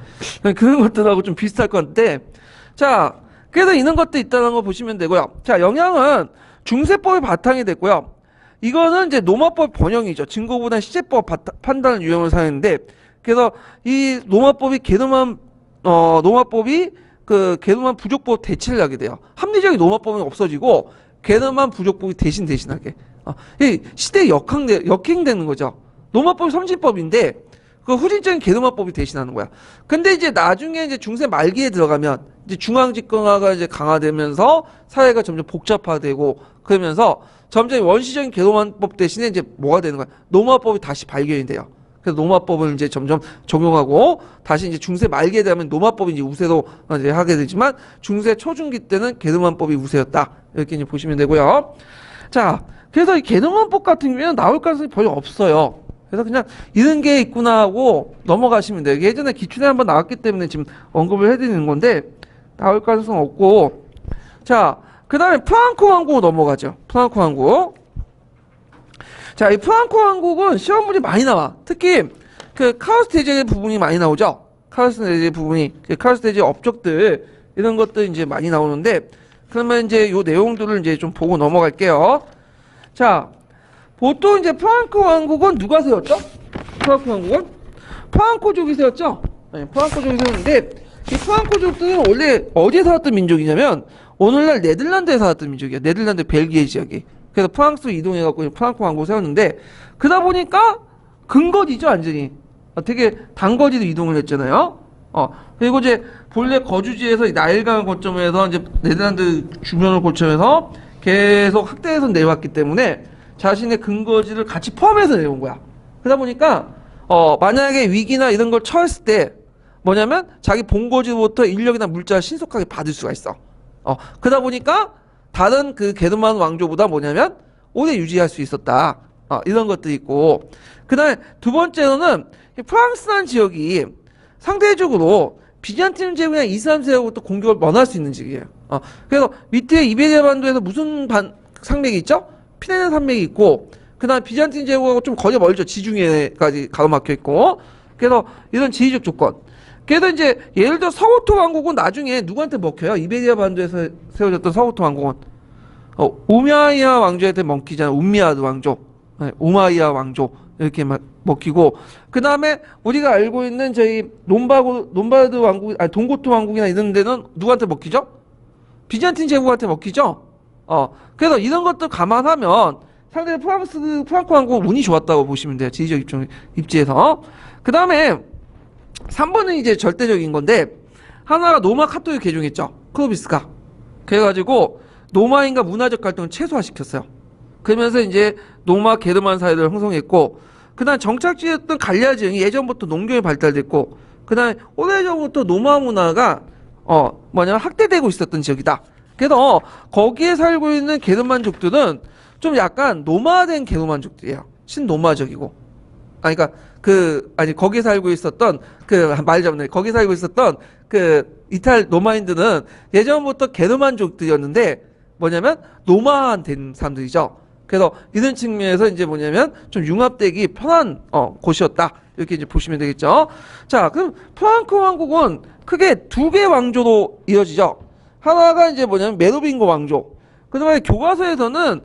S1: 그런 것들하고 좀 비슷할 것 같은데 자 그래서 이런 것도 있다는 거 보시면 되고요. 자 영향은 중세법이 바탕이 됐고요. 이거는 이제 노마법 번영이죠. 증거보다 시제법 판단을 유형을 사용했는데 그래서 이 노마법이 노마법이 그 개념만 부족법 대체를 하게 돼요. 합리적인 노마법은 없어지고 개념만 부족법이 대신하게. 이 시대에 역행되는 거죠. 노마법이 선진법인데 그 후진적인 개념화법이 대신하는 거야. 근데 이제 나중에 이제 중세 말기에 들어가면 이제 중앙집권화가 이제 강화되면서 사회가 점점 복잡화되고 그러면서 점점 원시적인 개념화법 대신에 이제 뭐가 되는 거야? 노마법이 다시 발견이 돼요. 그래서 노마법을 이제 점점 적용하고 다시 이제 중세 말기에 되면 노마법이 이제 우세로 이제 하게 되지만 중세 초중기 때는 개념화법이 우세였다. 이렇게 이제 보시면 되고요. 자, 그래서 이 개념화법 같은 경우에는 나올 가능성이 거의 없어요. 그래서 그냥 이런 게 있구나 하고 넘어가시면 돼요. 예전에 기출에 한번 나왔기 때문에 지금 언급을 해드리는 건데 나올 가능성 없고 자, 그 다음에 프랑코 왕국 넘어가죠. 프랑코 왕국. 자, 이 프랑코 왕국은 시험 문제 많이 나와. 특히 그 카르스테제 부분이 많이 나오죠. 카르스테제 부분이 카르스테제 업적들 이런 것들 이제 많이 나오는데 그러면 이제 요 내용들을 이제 좀 보고 넘어갈게요. 자, 보통 이제 프랑코 왕국은 누가 세웠죠? 프랑코 왕국은 프랑코족이 세웠죠. 네, 프랑코족이 세웠는데 이 프랑코족들은 원래 어디에 살았던 민족이냐면 오늘날 네덜란드에 살았던 민족이야. 네덜란드 벨기에 지역이. 그래서 프랑스로 이동해갖고 프랑크 왕국을 세웠는데, 그러다 보니까 근거리죠, 완전히. 되게 단거리로 이동을 했잖아요. 그리고 이제 본래 거주지에서 나일강을 거점에서 이제 네덜란드 주변을 거점해서 계속 확대해서 내려왔기 때문에 자신의 근거지를 같이 포함해서 내려온 거야. 그러다 보니까 만약에 위기나 이런 걸 처했을 때 뭐냐면 자기 본거지로부터 인력이나 물자를 신속하게 받을 수가 있어. 그러다 보니까 다른 그 게르만 왕조보다 뭐냐면 오래 유지할 수 있었다. 이런 것들이 있고, 그 다음에 두 번째로는 프랑스라는 지역이 상대적으로 비잔틴 제국이나 이슬람 세력으로부터 공격을 면할 수 있는 지역이에요. 그래서 밑에 이베리아 반도에서 무슨 산맥이 있죠? 피레네 산맥이 있고, 그 다음에 비잔틴 제국하고 좀 거리가 멀죠. 지중해까지 가로막혀 있고. 그래서 이런 지리적 조건. 그래서 이제 예를 들어 서고토 왕국은 나중에 누구한테 먹혀요? 이베리아 반도에서 세워졌던 서고토 왕국은 우마이야 왕조한테 먹히잖아요. 우미야드 왕조, 우마이야 왕조 이렇게 막 먹히고, 그 다음에 우리가 알고 있는 저희 롬바르드 왕국, 아니 동고토 왕국이나 이런 데는 누구한테 먹히죠? 비잔틴 제국한테 먹히죠. 그래서 이런 것들 감안하면 상당히 프랑크 왕국 운이 좋았다고 보시면 돼요. 지리적 입지에서. 그 다음에 3번은 이제 절대적인 건데, 하나가 노마 카토릭 개종했죠. 클로비스가. 그래가지고 노마인과 문화적 갈등을 최소화시켰어요. 그러면서 이제 노마 게르만 사회를 형성했고, 그 다음 정착지였던 갈리아 지역이 예전부터 농경이 발달됐고, 그 다음에 오래전부터 노마 문화가 뭐냐면 학대되고 있었던 지역이다. 그래서 거기에 살고 있는 게르만족들은 좀 약간 노마된 게르만족들이에요. 신노마적이고. 그러니까 거기에 살고 있었던 거기 살고 있었던 이탈 노마인들은 예전부터 게르만족들이었는데 뭐냐면 노마화된 사람들이죠. 그래서 이런 측면에서 이제 뭐냐면 좀 융합되기 편한 곳이었다. 이렇게 이제 보시면 되겠죠. 자, 그럼 프랑크 왕국은 크게 두 개 왕조로 이어지죠. 하나가 이제 뭐냐면 메로빙고 왕조. 그다음에 교과서에서는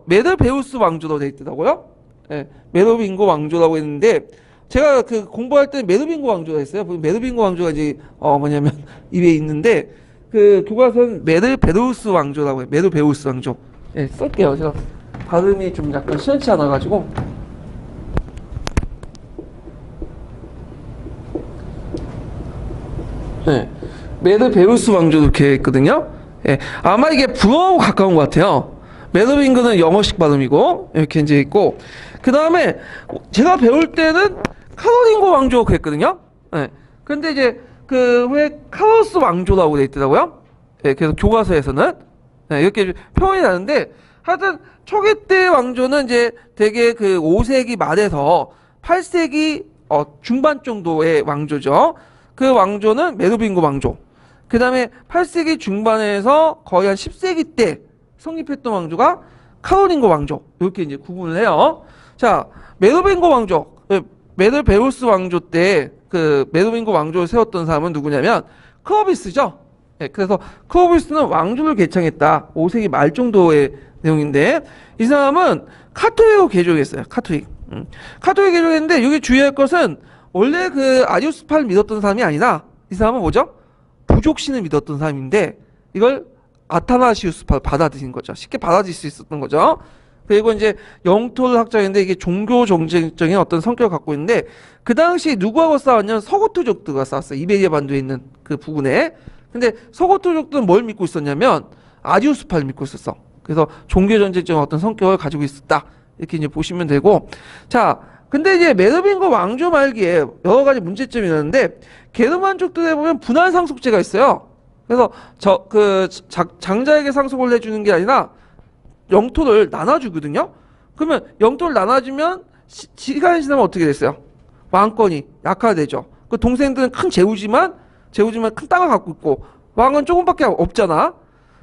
S1: 메들베우스 왕조로 되어 있더라고요. 예, 메로빙고 왕조라고 했는데, 제가 공부할 때 메르빙고 왕조가 있어요. 메르빙고 왕조가 이제 뭐냐면 입에 있는데, 교과서는 메르베우스 왕조라고 해요. 메르베우스 왕조. 예, 쓸게요. 제가 발음이 좀 약간 시원치 않아가지고. 네, 메르베우스 왕조 이렇게 있거든요. 예, 아마 이게 불어하고 가까운 것 같아요. 메르빙고는 영어식 발음이고 이렇게 이제 있고, 그 다음에 제가 배울 때는 카로링고 왕조 그랬거든요. 예. 근데 이제 왜 카로스 왕조라고 돼 있더라고요. 예, 그래서 교과서에서는 이렇게 표현이 나는데, 하여튼 초기 때 왕조는 이제 되게 5세기 말에서 8세기 중반 정도의 왕조죠. 그 왕조는 메르빙고 왕조. 그 다음에 8세기 중반에서 거의 한 10세기 때 성립했던 왕조가 카로링고 왕조. 이렇게 이제 구분을 해요. 자, 메르빙고 왕조, 메르베우스 왕조 때 메르빙고 왕조를 세웠던 사람은 누구냐면 클로비스죠. 네, 그래서 클로비스는 왕조를 개창했다. 5세기 말 정도의 내용인데, 이 사람은 카토릭을 개종했어요. 카토릭 개종했는데, 여기 주의할 것은 원래 아리우스파를 믿었던 사람이 아니라, 이 사람은 뭐죠? 부족신을 믿었던 사람인데, 이걸 아타나시우스파를 받아들인 거죠. 쉽게 받아들일 수 있었던 거죠. 그리고 이제 영토를 확장했는데, 이게 종교 정쟁적인 어떤 성격을 갖고 있는데, 그 당시 누구하고 싸웠냐면 서고토족들과 싸웠어요. 이베리아 반도에 있는 그 부근에. 근데 서고토족들은 뭘 믿고 있었냐면 아리우스파를 믿고 있었어. 그래서 종교 정쟁적인 어떤 성격을 가지고 있었다. 이렇게 이제 보시면 되고, 자, 근데 이제 메르빙고 왕조 말기에 여러 가지 문제점이 있는데, 게르만족들에 보면 분할 상속제가 있어요. 그래서 장자에게 상속을 해주는 게 아니라 영토를 나눠주거든요. 그러면 영토를 나눠주면 시간이 지나면 어떻게 됐어요? 왕권이 약화되죠. 그 동생들은 큰 제후지만 큰 땅을 갖고 있고, 왕은 조금밖에 없잖아.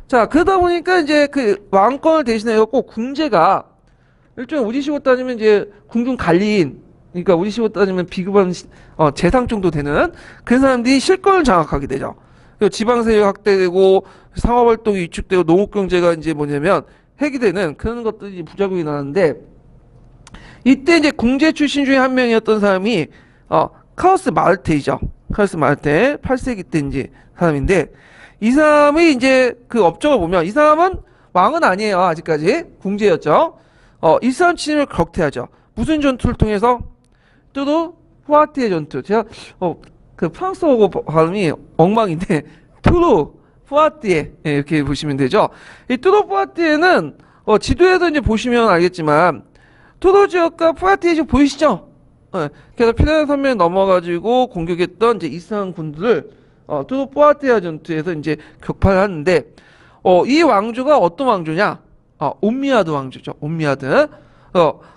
S1: 자, 그러다 보니까 이제 왕권을 대신해 갖고 궁제가 일종의 우리식으로 따지면 이제 궁중 관리인, 그러니까 우리식으로 따지면 비급한 재상 정도 되는 그런 사람들이 실권을 장악하게 되죠. 지방세력 확대되고 상업활동이 위축되고 농업경제가 이제 뭐냐면 해기되는 그런 것들이 부작용이 나는데, 이때 이제 궁제 출신 중에 한 명이었던 사람이 카로스 마르테이죠. 카로스 마르테 8세기 때 이제 사람인데, 이 사람이 이제 업적을 보면 이 사람은 왕은 아니에요. 아직까지 궁제였죠. 이스라엘 침을 격퇴하죠. 무슨 전투를 통해서? 뚜르 푸아티의 전투. 제가 그 프랑스어 발음이 엉망인데 뚜르 푸아티에 이렇게 보시면 되죠. 이 뚜르 푸아티에는 지도에도 이제 보시면 알겠지만 뚜르 지역과 푸아티에 지금 보이시죠? 그래서 피레네 산맥 넘어가지고 공격했던 이제 이스라엘 군들을 뚜르 푸아티아 전투에서 이제 격파를 하는데 이 왕조가 어떤 왕조냐? 옴미아드 왕조죠. 옴미아드.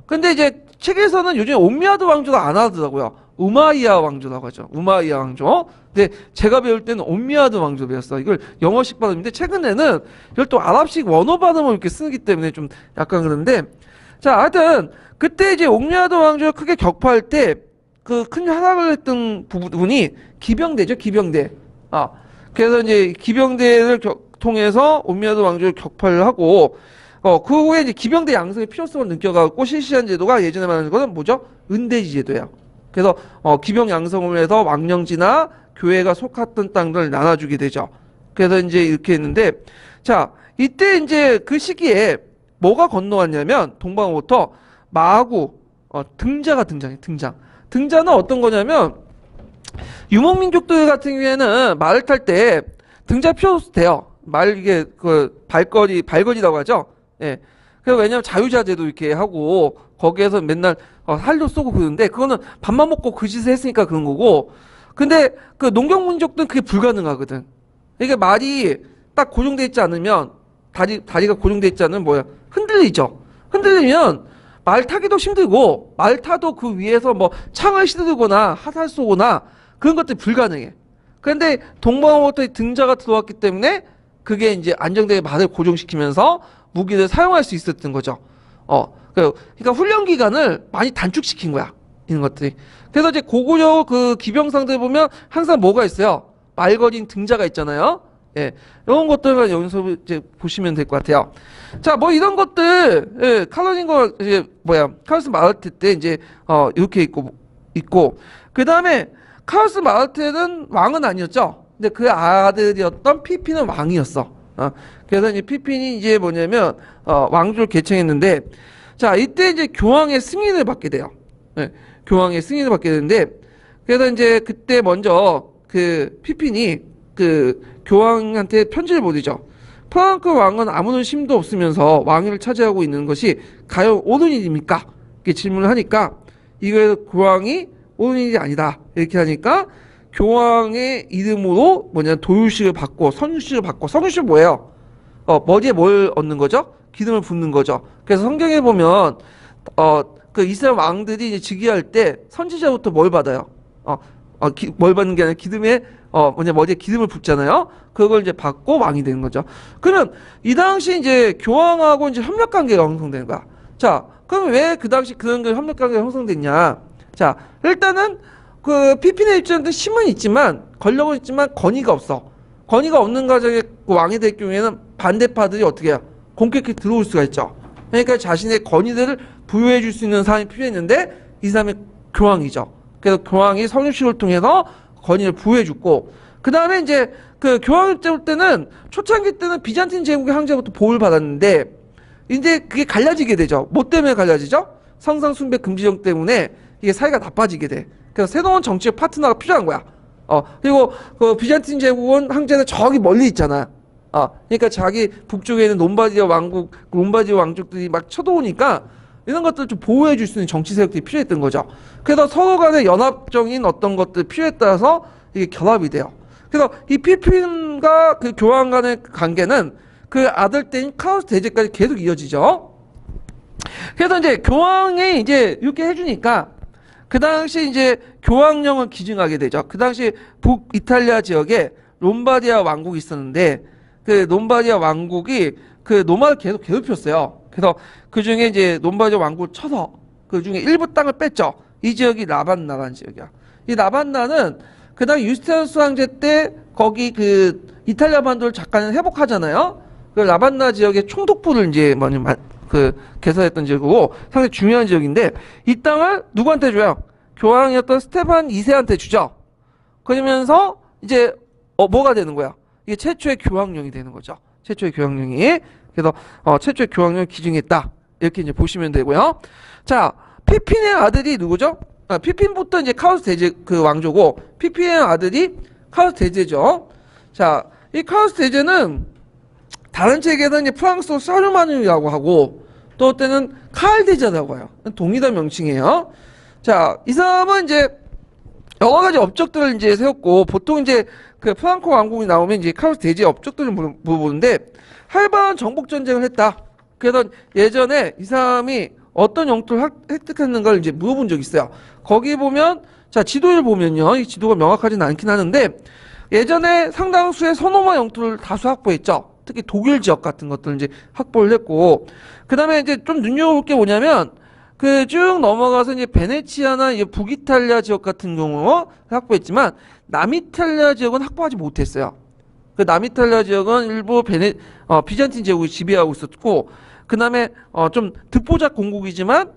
S1: 근데 이제 책에서는 요즘에 옴미아드 왕조가 안 하더라고요. 우마이야 왕조라고 하죠. 우마이야 왕조. 근데 제가 배울 때는 옴미아드 왕조 배웠어. 이걸 영어식 발음인데 최근에는 이걸 또 아랍식 원어 발음을 이렇게 쓰기 때문에 좀 약간 그런데 자, 하여튼 그때 이제 옴미아드 왕조가 크게 격파할 때 그 큰 하락을 했던 부분이 기병대죠. 기병대. 그래서 이제 기병대를 통해서 옴미아드 왕조를 격파를 하고 그 후에 이제 기병대 양성의 필요성을 느껴가고 실시한 제도가 예전에 말하는 거는 뭐죠? 은대지 제도예요. 그래서 기병 양성을 해서 왕령지나 교회가 속했던 땅들을 나눠주게 되죠. 그래서 이제 이렇게 했는데 자 이때 이제 그 시기에 뭐가 건너왔냐면 동방으로부터 마하고 등자가 등장해. 등자는 어떤 거냐면 유목민족들 같은 경우에는 말을 탈 때 등자 필요 없어도 돼요. 말 이게 그 발걸이라고 하죠. 예. 그래서 왜냐면 자유자재도 이렇게 하고 거기에서 맨날 살도 쏘고 그러는데 그거는 밥만 먹고 그 짓을 했으니까 그런 거고. 근데 그 농경민족들은 그게 불가능하거든. 이게 말이 딱 고정돼 있지 않으면 다리가 고정돼 있지 않으면 뭐야? 흔들리죠. 흔들리면 말 타기도 힘들고 말 타도 그 위에서 뭐 창을 휘두르거나 화살 쏘거나 그런 것들이 불가능해. 그런데 동방으로부터 등자가 들어왔기 때문에 그게 이제 안정되게 말을 고정시키면서 무기를 사용할 수 있었던 거죠. 그러니까 훈련 기간을 많이 단축시킨 거야. 이런 것들이. 그래서 이제 고구려 그 기병상들 보면 항상 뭐가 있어요? 말 걸린 등자가 있잖아요. 예. 이런 것들만 여기서 이제 보시면 될 것 같아요. 자, 뭐 이런 것들, 예, 카로스 마르테 때 이제, 이렇게 있고, 그 다음에 카로스 마르테는 왕은 아니었죠. 근데 그 아들이었던 피핀은 왕이었어. 그래서 이제 피핀이 이제 뭐냐면, 왕조를 개청했는데, 자, 이때 이제 교황의 승인을 받게 돼요. 예, 교황의 승인을 받게 되는데, 그래서 이제 그때 먼저 그 피핀이 그 교황한테 편지를 보내죠. 프랑크 왕은 아무런 힘도 없으면서 왕위를 차지하고 있는 것이 과연 옳은 일입니까? 이렇게 질문을 하니까 이거 교황이 옳은 일이 아니다. 이렇게 하니까 교황의 이름으로 도유식을 받고 선유식을 받고 선유식 뭐예요? 머리에 뭘 얻는 거죠? 기름을 붓는 거죠. 그래서 성경에 보면 그 이스라엘 왕들이 이제 즉위할 때 선지자부터 뭘 받아요? 뭘 받는 게 아니라 기름에 머리에 기름을 붓잖아요. 그걸 이제 받고 왕이 되는 거죠. 그러면 이 당시 이제 교황하고 이제 협력 관계가 형성되는 거야. 자, 그럼 왜 그 당시 그런 게 협력 관계가 형성됐냐? 자, 일단은 그 피핀의 입장에서 힘은 있지만 권력은 있지만 권위가 없어. 권위가 없는 가정에 그 왕이 될 경우에는 반대파들이 어떻게 해요? 공격해 들어올 수가 있죠. 그러니까 자신의 권위들을 부여해 줄 수 있는 사람이 필요했는데 이 사람이 교황이죠. 그래서 교황이 선유식을 통해서 권위를 부여해줬고, 그 다음에 이제 그 교황 때는 초창기 때는 비잔틴 제국의 황제부터 보호를 받았는데, 이제 그게 갈라지게 되죠. 뭐 때문에 갈라지죠? 성상 숭배 금지령 때문에 이게 사이가 나빠지게 돼. 그래서 새로운 정치적 파트너가 필요한 거야. 그리고 그 비잔틴 제국은 황제는 저기 멀리 있잖아. 그러니까 자기 북쪽에 있는 롬바디아 왕족들이 막 쳐들어오니까 이런 것들을 좀 보호해 줄 수 있는 정치 세력들이 필요했던 거죠. 그래서 서로 간의 연합적인 어떤 것들 필요에 따라서 이게 결합이 돼요. 그래서 이 피핀과 그 교황 간의 관계는 그 아들 때인 카로스 대제까지 계속 이어지죠. 그래서 이제 교황이 이제 이렇게 해주니까 그 당시 이제 교황령을 기증하게 되죠. 그 당시 북이탈리아 지역에 롬바디아 왕국이 있었는데 그 롬바디아 왕국이 그 로마를 계속 괴롭혔어요. 그래서 그 중에 이제 롬바디아 왕국을 쳐서 그 중에 일부 땅을 뺐죠. 이 지역이 라반나라는 지역이야. 이 라반나는 그다음 유스티누스 황제 때 거기 그 이탈리아 반도를 잠깐 회복하잖아요. 그 라반나 지역의 총독부를 이제 개설했던 지역이고 상당히 중요한 지역인데 이 땅을 누구한테 줘요? 교황이었던 스테판 2세한테 주죠. 그러면서 이제 뭐가 되는 거야? 이게 최초의 교황령이 되는 거죠. 최초의 교황령이. 그래서 최초의 교황을 기증했다. 이렇게 이제 보시면 되고요. 자, 피핀의 아들이 누구죠? 피핀부터 이제 카우스 대제 그 왕조고, 피핀의 아들이 카우스 대제죠. 자, 이 카우스 대제는 다른 책에는 이제 프랑스어 샤르마뉴라고 하고, 또 때는 카을 대제라고 해요. 동일한 명칭이에요. 자, 이 사람은 이제 여러 가지 업적들을 이제 세웠고, 보통 이제 그 프랑코 왕국이 나오면 이제 카우스 대제의 업적들을 물어보는데, 활발한 정복 전쟁을 했다. 그래서 예전에 이 사람이 어떤 영토를 획득했는 걸 이제 물어본 적이 있어요. 거기 보면, 자, 지도를 보면요. 이 지도가 명확하진 않긴 하는데, 예전에 상당수의 소노마 영토를 다수 확보했죠. 특히 독일 지역 같은 것들을 이제 확보를 했고, 그 다음에 이제 좀 눈여겨볼 게 뭐냐면, 그 쭉 넘어가서 이제 베네치아나 이제 북이탈리아 지역 같은 경우 확보했지만, 남이탈리아 지역은 확보하지 못했어요. 그 남이탈리아 지역은 일부 비잔틴 제국이 지배하고 있었고, 그 다음에 좀 듣보잡 공국이지만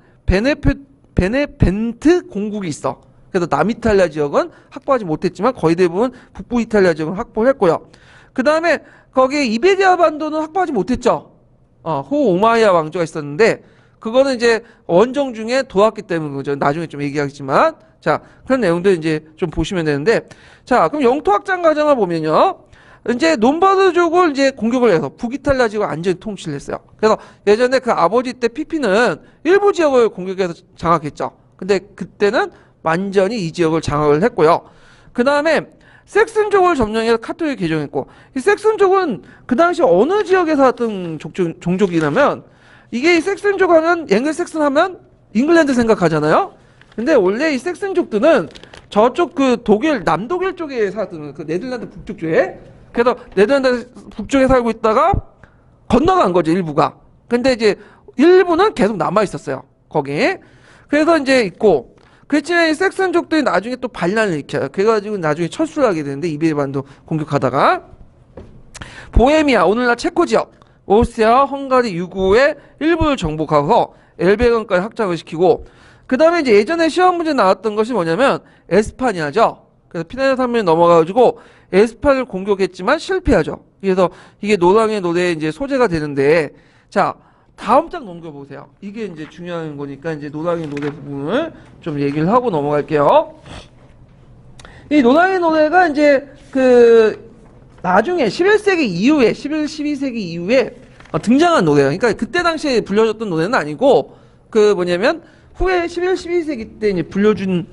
S1: 베네벤트 공국이 있어. 그래서 남이탈리아 지역은 확보하지 못했지만 거의 대부분 북부 이탈리아 지역은 확보를 했고요. 그 다음에 거기에 이베리아 반도는 확보하지 못했죠. 호 오마이야 왕조가 있었는데 그거는 이제 원정 중에 도왔기 때문인 거죠. 나중에 좀 얘기하겠지만, 자, 그런 내용들 이제 좀 보시면 되는데, 자, 그럼 영토 확장 과정을 보면요. 이제 롬바르족을 이제 공격을 해서 북이탈리아 지역을 완전히 통치를 했어요. 그래서 예전에 그 아버지 때 피피는 일부 지역을 공격해서 장악했죠. 근데 그때는 완전히 이 지역을 장악을 했고요. 그 다음에 섹슨족을 점령해서 카톨릭 개정했고, 이 섹슨족은 그 당시 어느 지역에 살았던 종족이냐면, 이게 이 섹슨족 하면, 앵글 섹슨 하면 잉글랜드 생각하잖아요. 근데 원래 이 섹슨족들은 저쪽 그 독일, 남독일 쪽에 살았던 그 네덜란드 북쪽 쪽에, 그래서 네덜란드 북쪽에 살고 있다가 건너간 거죠, 일부가. 근데 이제 일부는 계속 남아 있었어요, 거기에. 그래서 이제 있고, 그렇지만 이 섹슨족들이 나중에 또 반란을 일으켜요. 그래가지고 나중에 철수를 하게 되는데, 이베리아 반도 공격하다가. 보헤미아, 오늘날 체코 지역, 오스트리아, 헝가리, 유구의 일부를 정복하고 엘베강까지 확장을 시키고, 그 다음에 이제 예전에 시험 문제 나왔던 것이 뭐냐면 에스파냐죠. 그래서 피레네 산맥이 넘어가가지고 에스파를 공격했지만 실패하죠. 그래서 이게 노랑의 노래의 이제 소재가 되는데, 자, 다음 장 넘겨보세요. 이게 이제 중요한 거니까 이제 노랑의 노래 부분을 좀 얘기를 하고 넘어갈게요. 이 노랑의 노래가 이제 그 나중에 11세기 이후에 11, 12세기 이후에 등장한 노래예요. 그러니까 그때 당시에 불려졌던 노래는 아니고 그 뭐냐면 후에 11, 12세기 때 이제 불려준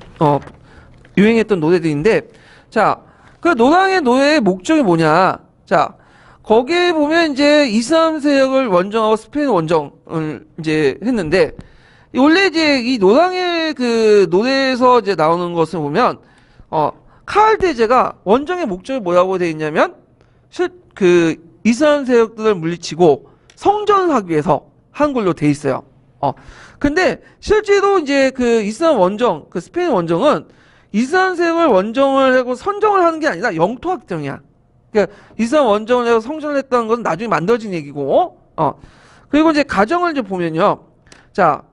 S1: 유행했던 노래들인데, 자, 그 노랑의 노래의 목적이 뭐냐? 자, 거기에 보면 이제 이슬람 세력을 원정하고 스페인 원정을 이제 했는데, 원래 이제 이 노랑의 그 노래에서 이제 나오는 것을 보면 카을 대제가 원정의 목적이 뭐라고 되어 있냐면 그 이슬람 세력들을 물리치고 성전을 하기 위해서 한 걸로 되어 있어요. 근데 실제로 이제 그 이슬람 원정, 그 스페인 원정은 이슬람 세력을 원정을 하고 선정을 하는 게 아니라 영토 확정이야. 그러니까 이슬람 원정을 해서 성전을 했다는 것은 나중에 만들어진 얘기고, 그리고 이제 가정을 이제 보면요. 자,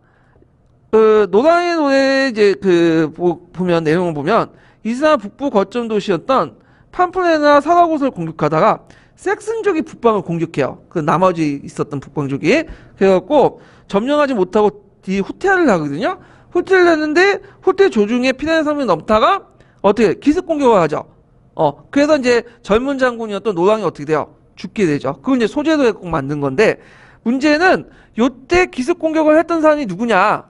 S1: 그 노랑의 노래 이제 그 보면 내용을 보면 이슬람 북부 거점 도시였던 팜플레나 사라고스를 공격하다가 섹슨족이 북방을 공격해요. 그 나머지 있었던 북방족이. 그래갖고 점령하지 못하고 뒤 후퇴를 하거든요. 후퇴를 했는데 후퇴 조중에 피레네 산맥이 넘다가 어떻게 기습 공격을 하죠. 그래서 이제 젊은 장군이었던 노랑이 어떻게 돼요? 죽게 되죠. 그걸 이제 소재로 꼭 만든 건데, 문제는 요때 기습 공격을 했던 사람이 누구냐?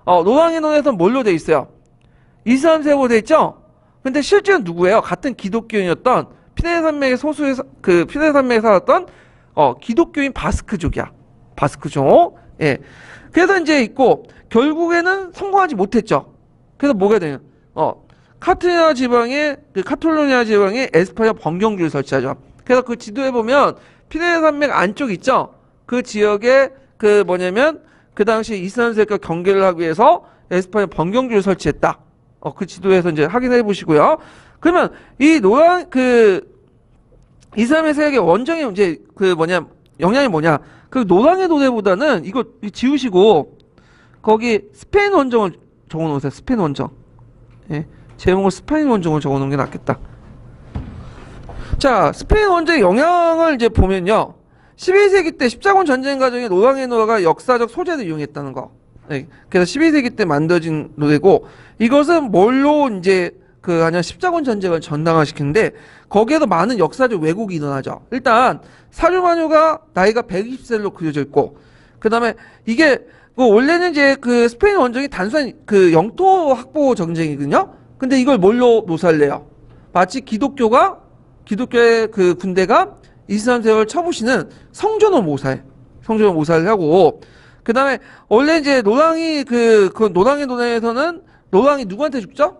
S1: 노랑의 노래에서 뭘로 돼 있어요? 이슬람 세력으로 돼 있죠? 근데 실제는 누구예요? 같은 기독교인이었던 피레네 산맥의 그 피레네 산맥에 살았던 기독교인 바스크족이야. 바스크족. 예. 그래서 이제 있고 결국에는 성공하지 못했죠. 그래서 뭐가 되냐? 카탈루냐 지방에 그 카탈루냐 지방에 에스파냐 번경주를 설치하죠. 그래서 그 지도에 보면 피레네 산맥 안쪽 있죠. 그 지역에 그 뭐냐면 그 당시 이슬람 세력과 경계를 하기 위해서 에스파냐 번경주를 설치했다. 그 지도에서 이제 확인해 보시고요. 그러면 이 노랑 그 이슬람의 세력의 원정의 이제 그 뭐냐 영향이 뭐냐? 그 노랑의 노래보다는 이거 지우시고 거기 스페인 원정을 적어놓으세요. 스페인 원정. 예, 제목을 스페인 원정을 적어놓은 게 낫겠다. 자, 스페인 원정의 영향을 이제 보면요. 12세기 때 십자군 전쟁 과정에 노랑의 노래가 역사적 소재를 이용했다는 거. 네. 그래서 12세기 때 만들어진 노래고, 이것은 뭘로 이제 아니야 십자군 전쟁을 전당화시키는데, 거기에도 많은 역사적 왜곡이 일어나죠. 일단 사류마뉴가 나이가 120세로 그려져 있고, 그 다음에 이게 원래는 이제 스페인 원정이 단순한 영토 확보 전쟁이거든요. 근데 이걸 뭘로 묘사를 해요? 마치 기독교의 군대가 이슬람 세력을 쳐부시는 성전을 모사해. 성전을 모사를 하고, 그 다음에 원래 이제 노랑이 노랑의 노래에서는 노랑이 누구한테 죽죠?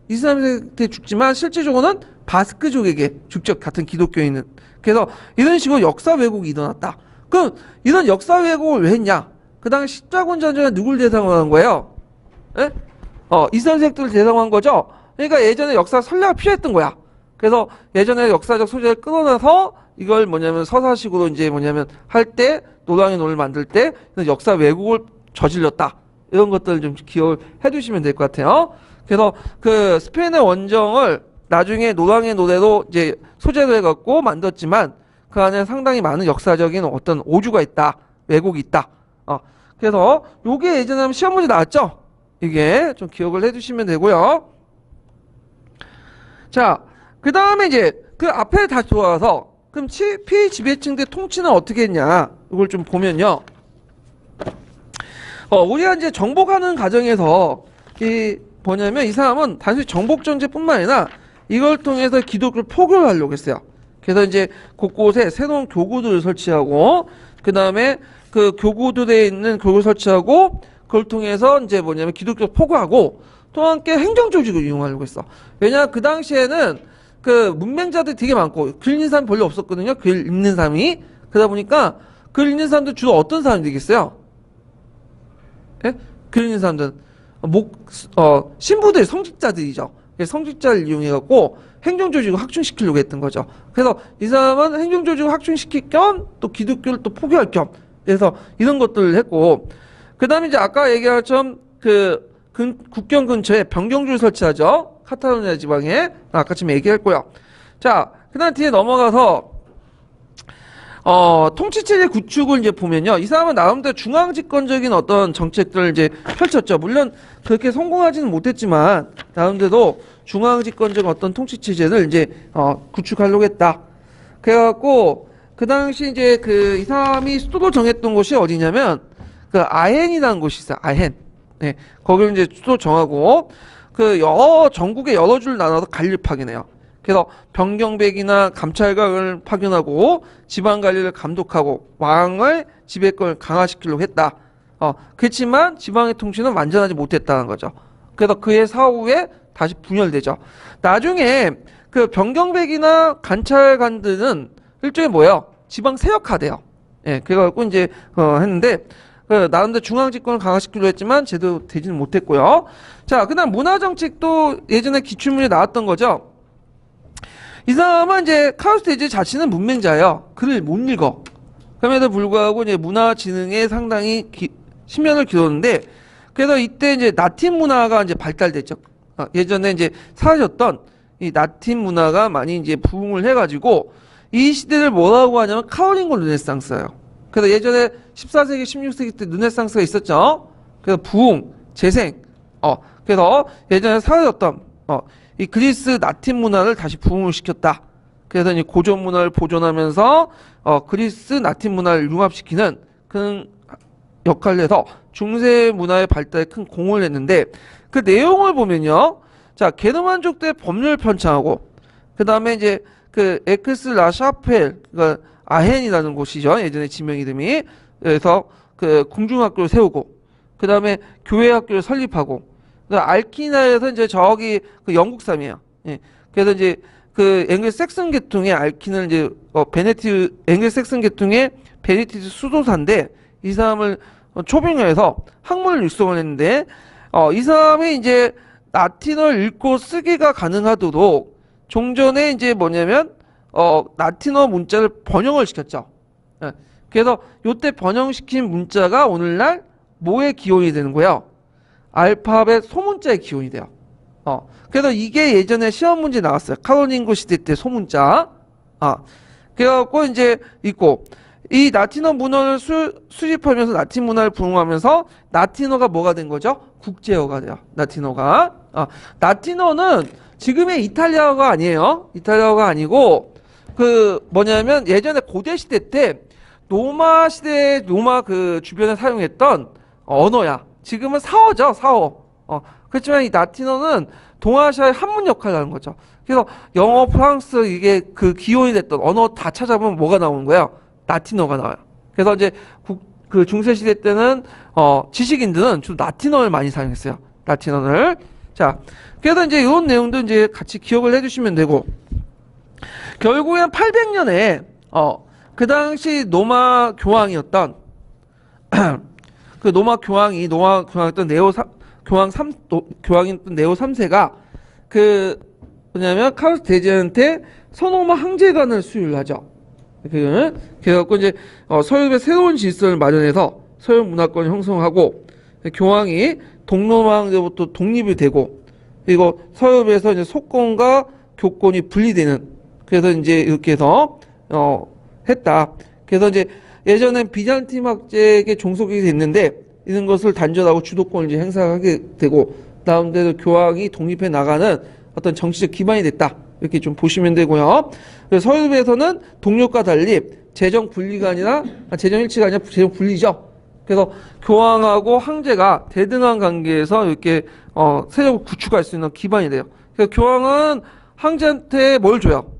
S1: 이슬람 세력한테 죽지만 실질적으로는 바스크족에게 죽죠. 같은 기독교인은. 그래서 이런 식으로 역사 왜곡이 일어났다. 그럼 이런 역사 왜곡을 왜 했냐? 그 당시 십자군 전쟁은 누굴 대상으로 한 거예요? 예? 이슬람 세력들을 대상으로 한 거죠? 그러니까 예전에 역사 선례가 필요했던 거야. 그래서 예전에 역사적 소재를 끊어내서 이걸 서사식으로 이제 할 때, 노랑의 노를 만들 때 역사 왜곡을 저질렀다. 이런 것들을 좀 기억을 해두시면 될 것 같아요. 그래서 스페인의 원정을 나중에 노랑의 노래로 이제 소재로 해갖고 만들었지만 그 안에 상당히 많은 역사적인 어떤 오주가 있다. 왜곡이 있다. 그래서 요게 예전에 시험 문제 나왔죠? 이게 좀 기억을 해두시면 되고요. 자, 그 다음에 이제 앞에 다시 돌아와서 그럼 피지배층대 통치는 어떻게 했냐? 이걸 좀 보면요. 우리가 이제 정복하는 과정에서 이 사람은 단순히 정복 정제뿐만 아니라 이걸 통해서 기독교를 포교하려고 했어요. 그래서 이제 곳곳에 새로운 교구들을 설치하고, 그 다음에 교구들에 있는 교구를 설치하고, 그걸 통해서 이제 기독교를 포교하고, 또 함께 행정 조직을 이용하려고 했어. 왜냐, 그 당시에는 문맹자들이 되게 많고, 글 읽는 사람이 별로 없었거든요. 글 읽는 사람이. 그러다 보니까, 글 읽는 사람들 주로 어떤 사람이 되겠어요? 예? 글 읽는 사람들은, 신부들, 성직자들이죠. 성직자를 이용해갖고, 행정조직을 확충시키려고 했던 거죠. 그래서 이 사람은 행정조직을 확충시킬 겸, 또 기독교를 또 포교할 겸, 그래서 이런 것들을 했고, 그 다음에 이제 아까 얘기한 것처럼 국경 근처에 변경주를 설치하죠. 카탈로니아 지방에. 아까 지금 얘기했고요. 자, 그 다음 뒤에 넘어가서, 통치체제 구축을 이제 보면요. 이 사람은 나름대로 중앙집권적인 어떤 정책들을 이제 펼쳤죠. 물론 그렇게 성공하지는 못했지만, 나름대로 중앙집권적 어떤 통치체제를 이제, 구축하려고 했다. 그래갖고, 그 당시 이제 이 사람이 수도로 정했던 곳이 어디냐면, 아헨이라는 곳이 있어요. 아헨. 네. 거기를 이제 수도 정하고, 전국의 여러 줄 나눠서 관리를 파견해요. 그래서 병경백이나 감찰관을 파견하고 지방관리를 감독하고 왕의 지배권을 강화시키려고 했다. 그렇지만 지방의 통치는 완전하지 못했다는 거죠. 그래서 그의 사후에 다시 분열되죠. 나중에 병경백이나 감찰관들은 일종의 뭐예요? 지방 세력화돼요. 예, 그래갖고 이제 했는데 나름대로 중앙집권을 강화시키려고 했지만 제대로 되지는 못했고요. 자, 그다음 문화정책도 예전에 기출문제 나왔던 거죠. 이 사람은 이제 카로스 대제 자신은 문맹자예요. 글을 못 읽어. 그럼에도 불구하고 이제 문화지능에 상당히 심연을 기울였는데, 그래서 이때 이제 라틴 문화가 이제 발달됐죠. 예전에 이제 사라졌던 이 라틴 문화가 많이 이제 부흥을 해가지고 이 시대를 뭐라고 하냐면 카롤링고 르네상스예요. 그래서 예전에 14세기, 16세기 때 르네상스가 있었죠. 그래서 부흥, 재생. 그래서 예전에 사라졌던 이 그리스 라틴 문화를 다시 부흥을 시켰다. 그래서 이 고전 문화를 보존하면서 그리스 라틴 문화를 융합시키는 그런 역할을 해서 중세 문화의 발달에 큰 공헌을 했는데, 그 내용을 보면요. 자, 게르만족 때 법률을 편찬하고, 그 다음에 이제 에크스 라샤펠, 그러니까 아헨이라는 곳이죠. 예전에 지명 이름이. 그래서 궁중학교를 세우고, 그 다음에 교회학교를 설립하고, 알키나에서 이제 저기 영국 사람이에요. 예. 그래서 이제 앵글색슨 계통의 알킨을 이제 앵글색슨 계통의 베네디트 수도사인데, 이 사람을 초빙을 해서 학문을 육성을 했는데, 이 사람이 이제 라틴어를 읽고 쓰기가 가능하도록 종전에 이제 뭐냐면 라틴어 문자를 번역을 시켰죠. 예. 그래서 요때 번역시킨 문자가 오늘날 뭐의 기원이 되는 거예요? 알파벳 소문자의 기원이 돼요. 그래서 이게 예전에 시험 문제 나왔어요. 카롤링고 시대 때 소문자. 그래갖고 이제 있고, 이 라틴어 문화를 수집하면서 라틴 문화를 부흥하면서 라틴어가 뭐가 된 거죠? 국제어가 돼요. 라틴어가. 라틴어는 지금의 이탈리아어가 아니에요. 이탈리아어가 아니고 그 뭐냐면 예전에 고대 시대 때 로마 시대 로마 그 주변에 사용했던 언어야. 지금은 사어죠. 사어. 그렇지만 이 라틴어는 동아시아의 한문 역할을 하는 거죠. 그래서 영어, 프랑스 이게 그 기원이 됐던 언어 다 찾아보면 뭐가 나오는 거예요? 라틴어가 나와요. 그래서 이제 그 중세 시대 때는 지식인들은 주로 라틴어를 많이 사용했어요. 라틴어를. 자, 그래서 이제 이런 내용도 이제 같이 기억을 해주시면 되고 결국엔 800년에 그 당시 로마 교황이었던 그 로마 교황이었던 교황이었던 네오 3세가 그 뭐냐면 카르스 대제한테 서노마 항제관을 수유를 하죠. 그래갖고 이제 서유럽의 새로운 질서를 마련해서 서유럽 문화권을 형성하고 교황이 동로마 항제부터 독립이 되고 그리고 서유럽에서 이제 속권과 교권이 분리되는 그래서 이제 이렇게 해서 했다. 그래서 이제 예전엔 비잔틴 학제에게 종속이 됐는데 이런 것을 단절하고 주도권을 이제 행사하게 되고 다음대로 교황이 독립해 나가는 어떤 정치적 기반이 됐다. 이렇게 좀 보시면 되고요. 그래서 서유럽에서는 동력과 달리 재정 분리가 아니라 재정 일치가 아니라 재정 분리죠. 그래서 교황하고 황제가 대등한 관계에서 이렇게 세력을 구축할 수 있는 기반이 돼요. 그래서 교황은 황제한테 뭘 줘요?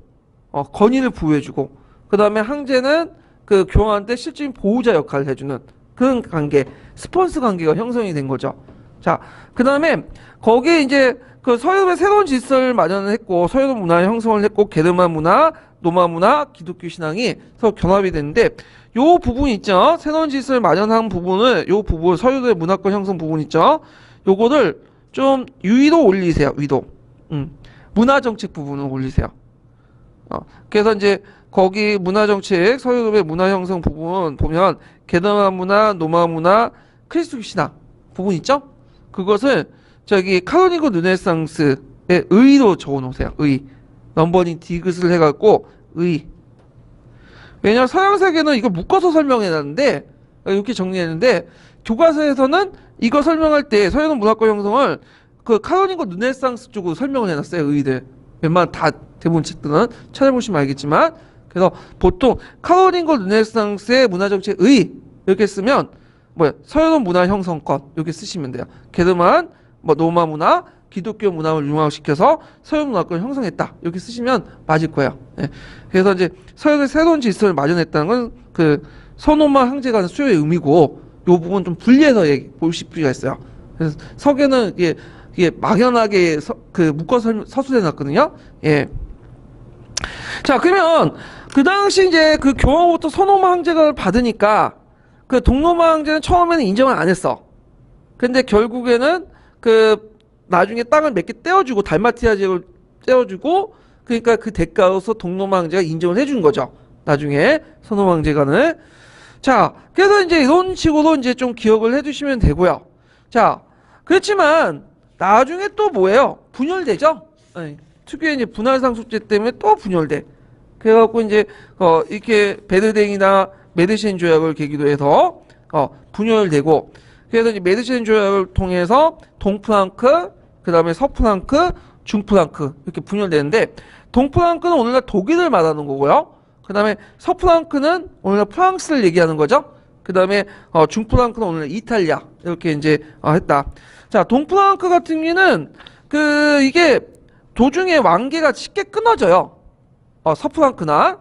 S1: 권위를 부여해주고 그 다음에 황제는 그 교황한테 실질적인 보호자 역할을 해주는 그런 관계, 스폰서 관계가 형성이 된 거죠. 자, 그 다음에 거기에 이제 그 서유럽의 새로운 질서를 마련을 했고 서유럽 문화 형성을 했고 게르만 문화, 로마 문화, 기독교 신앙이 서로 견합이 됐는데 요 부분 있죠. 새로운 질서를 마련한 부분을 요 부분 서유럽의 문화권 형성 부분 있죠. 요거를 좀 위로 올리세요. 위로. 문화정책 부분을 올리세요. 그래서 이제 거기 문화정책 서유럽의 문화 형성 부분 보면 게르만 문화, 로마 문화, 크리스토교 신앙 부분 있죠. 그것을 저기 카톨리코 르네상스의 의로 적어놓으세요. 의. 넘버링 디귿을 해갖고 의. 왜냐면 서양 세계는 이거 묶어서 설명해놨는데 이렇게 정리했는데 교과서에서는 이거 설명할 때 서유럽 문화권 형성을 그 카톨리코 르네상스 쪽으로 설명을 해놨어요. 의들. 웬만한 다 대부분 책들은 찾아보시면 알겠지만 그래서 보통 카톨리코 르네상스의 문화정책 의 이렇게 쓰면 서유럽 문화 형성권 이렇게 쓰시면 돼요. 게르만 로마 문화, 기독교 문화를 융합시켜서 서유럽 문화권을 형성했다. 이렇게 쓰시면 맞을 거예요. 예. 그래서 이제 서유럽의 새로운 질서를 마련했다는 건 그 서노마 황제가 수요의 의미고 이 부분 좀 분리해서 보실 필요가 있어요. 그래서 석에는 이게 막연하게 묶어서 서술해 놨거든요. 예. 자, 그러면 그 당시 이제 그 교황부터 서노마 황제를 받으니까 그 동로마 황제는 처음에는 인정을 안 했어. 근데 결국에는 그 나중에 땅을 몇 개 떼어주고 달마티아 지역을 떼어주고 그러니까 그 대가로서 동로마 황제가 인정을 해준 거죠. 나중에 서노마 황제가는. 자, 그래서 이제 이런 식으로 이제 좀 기억을 해두시면 되고요. 자, 그렇지만 나중에 또 뭐예요? 분열되죠. 네. 특유의 이제 분할상속제 때문에 또 분열돼. 그래갖고 이제 이렇게 베르댕이나 메드신 조약을 계기로 해서 분열되고 그래서 이제 메드신 조약을 통해서 동프랑크, 그 다음에 서프랑크, 중프랑크 이렇게 분열되는데 동프랑크는 오늘날 독일을 말하는 거고요. 그 다음에 서프랑크는 오늘날 프랑스를 얘기하는 거죠. 그 다음에 중프랑크는 오늘날 이탈리아 이렇게 이제 했다. 자, 동프랑크 같은 경우는 이게 도중에 완계가 쉽게 끊어져요. 서프랑크나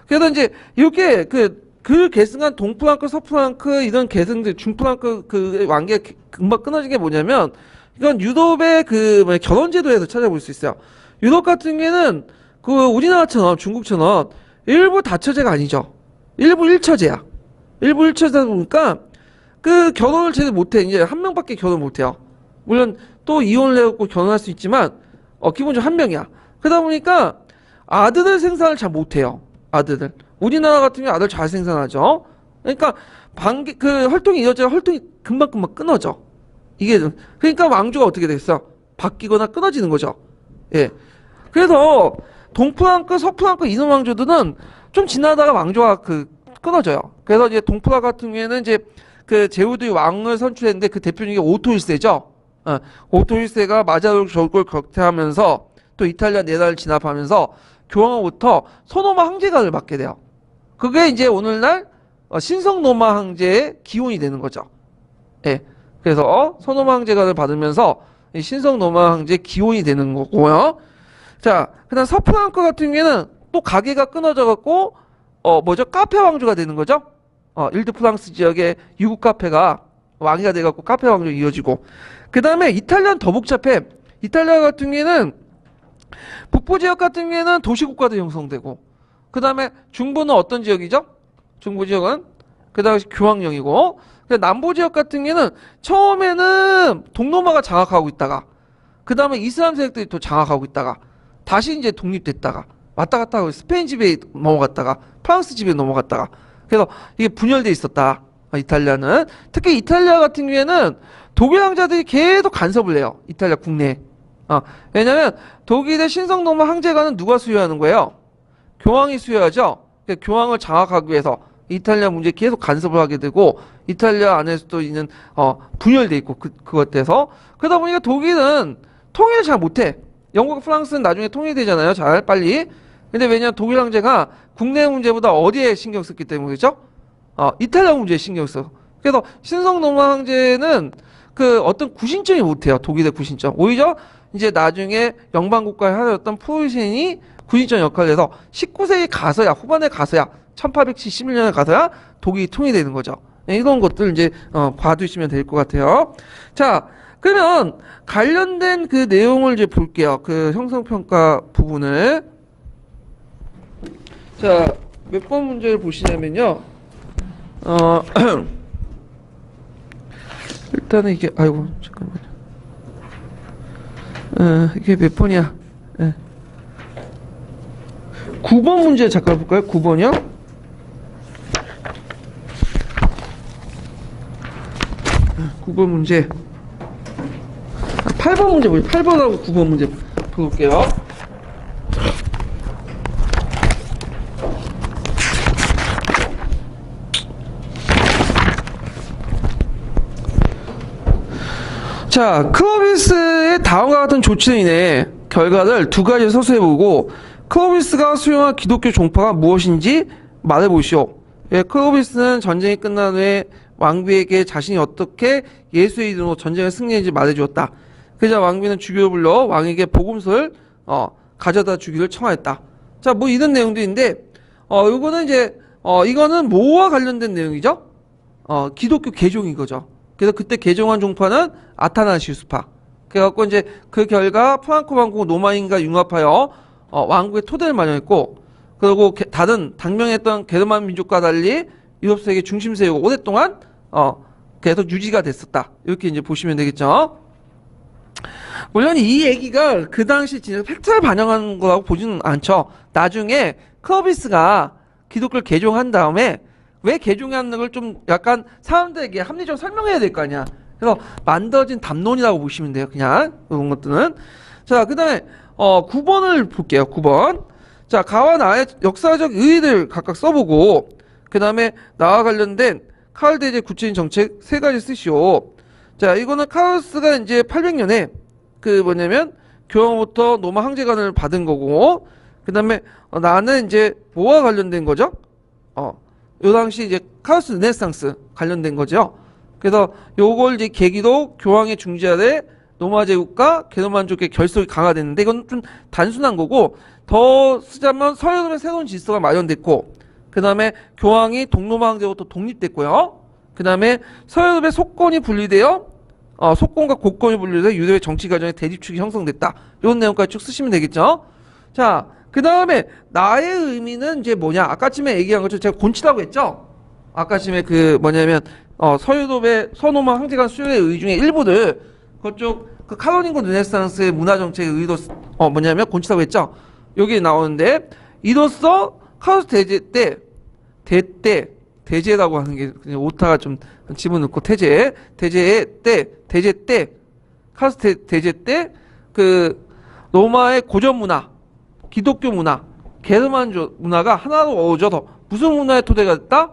S1: 그래서 이제 이렇게 그 계승한 동프랑크, 서프랑크 이런 계승들 중프랑크 그 완계가 금방 끊어진 게 뭐냐면 이건 유럽의 결혼제도에서 찾아볼 수 있어요. 유럽 같은 경우는 우리나라처럼 중국처럼 일부 다처제가 아니죠. 일부 일처제야. 일부 일처제다 보니까 그 결혼을 제대로 못해. 이제 한 명밖에 결혼 못해요. 물론 또 이혼을 해갖고 결혼할 수 있지만 기본적으로 한 명이야. 그러다 보니까 아들을 생산을 잘 못해요. 아들을. 우리나라 같은 경우 아들 잘 생산하죠. 그러니까 활동이 이어져야 활동이 금방 끊어져. 이게 그러니까 왕조가 어떻게 됐어? 바뀌거나 끊어지는 거죠. 예. 그래서 동프랑크, 서프랑크 이런 왕조들은 좀 지나다가 왕조가 끊어져요. 그래서 이제 동프라 같은 경우에는 이제 그 제후드의 왕을 선출했는데 그 대표 중에 오토 1세죠. 오토 1세가 마자르 절골 격퇴하면서 또 이탈리아 네달을 진압하면서 교황으로부터 소노마 황제관을 받게 돼요. 그게 이제 오늘날 신성 로마 황제의 기원이 되는 거죠. 예. 그래서 소노마 황제관을 받으면서 신성 로마 황제의 기원이 되는 거고요. 자, 그다음 서프랑크 같은 경우에는 또 가게가 끊어져 갖고 뭐죠? 카페 왕조가 되는 거죠. 일드 프랑스 지역의 유국 카페가 왕위가 돼 갖고 카페 왕조 이어지고. 그다음에 이탈리아는 더 복잡해. 이탈리아 같은 경우에는 북부 지역 같은 경우에는 도시국가도 형성되고, 그 다음에 중부는 어떤 지역이죠? 중부 지역은 그 당시 교황령이고, 남부 지역 같은 경우에는 처음에는 동로마가 장악하고 있다가, 그 다음에 이슬람 세력들이 또 장악하고 있다가, 다시 이제 독립됐다가, 왔다 갔다 하고 스페인 지배에 넘어갔다가, 프랑스 지배에 넘어갔다가, 그래서 이게 분열돼 있었다. 이탈리아는. 특히 이탈리아 같은 경우에는 독일 왕자들이 계속 간섭을 해요. 이탈리아 국내에. 왜냐면 독일의 신성로마 황제관은 누가 수여하는 거예요? 교황이 수여하죠. 그러니까 교황을 장악하기 위해서 이탈리아 문제에 계속 간섭을 하게 되고, 이탈리아 안에서도 있는 분열돼 있고 그것 돼서 그러다 보니까 독일은 통일을 잘 못해. 영국, 프랑스는 나중에 통일되잖아요. 잘 빨리. 근데 왜냐면 독일 황제가 국내 문제보다 어디에 신경 썼기 때문이죠? 이탈리아 문제에 신경 써. 그래서 신성로마 황제는 그 어떤 구신점이 못해요. 독일의 구신점. 오히려 이제 나중에 영방국가의 하나였던 프로이센이 구신점 역할을 해서 19세기 가서야, 후반에 가서야, 1871년에 가서야 독일이 통일되는 거죠. 이런 것들 이제 봐두시면 될 것 같아요. 자, 그러면 관련된 그 내용을 이제 볼게요. 그 형성평가 부분을. 자, 몇 번 문제를 보시냐면요. 일단은 이게, 아이고, 잠깐만요. 이게 몇 번이야? 9번 문제 잠깐 볼까요? 9번이요? 9번 문제. 8번 문제 보죠. 8번하고 9번 문제 볼게요. 자, 클로비스의 다음과 같은 조치인의 결과를 두 가지 서술해보고 클로비스가 수용한 기독교 종파가 무엇인지 말해보시오. 예, 클로비스는 전쟁이 끝난 후에 왕비에게 자신이 어떻게 예수의 이름으로 전쟁을 승리했는지 말해주었다. 그러자 왕비는 주교를 불러 왕에게 복음서를 가져다 주기를 청하였다. 자, 뭐 이런 내용도 있는데 요거는 이제 이거는 뭐와 관련된 내용이죠? 기독교 개종인 거죠. 그래서 그때 개종한 종파는 아타나시우스파. 그래갖고 이제 그 결과 프랑코 왕국 로마인과 융합하여 왕국의 토대를 마련했고, 그리고 다른 당명했던 게르만 민족과 달리 유럽 세계 중심 세우고 오랫동안 계속 유지가 됐었다. 이렇게 이제 보시면 되겠죠. 물론 이 얘기가 그 당시 진짜 팩트를 반영하는 거라고 보지는 않죠. 나중에 클로비스가 기독교를 개종한 다음에 왜 개종하는 걸 좀 약간 사람들에게 합리적으로 설명해야 될 거 아니야. 그래서 만들어진 담론이라고 보시면 돼요. 그냥 이런 것들은. 자, 그 다음에 9번을 볼게요. 9번. 자, 가와 나의 역사적 의의를 각각 써보고, 그 다음에 나와 관련된 카를 대제 구체적인 정책 세 가지 쓰시오. 자, 이거는 카르스가 이제 800년에 그 뭐냐면 교황부터 로마 황제관을 받은 거고, 그 다음에 나는 이제 뭐와 관련된 거죠? 요 당시 이제 카르스 르네상스 관련된 거죠. 그래서 요걸 이제 계기로 교황의 중재 아래 로마 제국과 게르만족의 결속이 강화됐는데, 이건 좀 단순한 거고, 더 쓰자면 서유럽의 새로운 질서가 마련됐고, 그 다음에 교황이 동로마 황제로부터 독립됐고요. 그 다음에 서유럽의 속권이 분리되어 속권과 고권이 분리돼서 유럽의 정치 과정에 대립축이 형성됐다. 이런 내용까지 쭉 쓰시면 되겠죠. 자, 그 다음에 나의 의미는 이제 뭐냐? 아까쯤에 얘기한 것처럼 제가 곤치라고 했죠. 아까쯤에 그 뭐냐면 서유럽의 서로마 황제관 수요의 의 중에 일부를 그쪽 그 카로링고 르네상스의 문화 정책의 의도 뭐냐면 곤치라고 했죠. 여기 나오는데, 이로써 카로스 대제 때 대제라고 하는 게 그냥 오타가 좀 집어넣고 대제 때 카로스 대제 때 그 로마의 고전 문화, 기독교 문화, 게르만족 문화가 하나로 어우러져 무슨 문화의 토대가 됐다?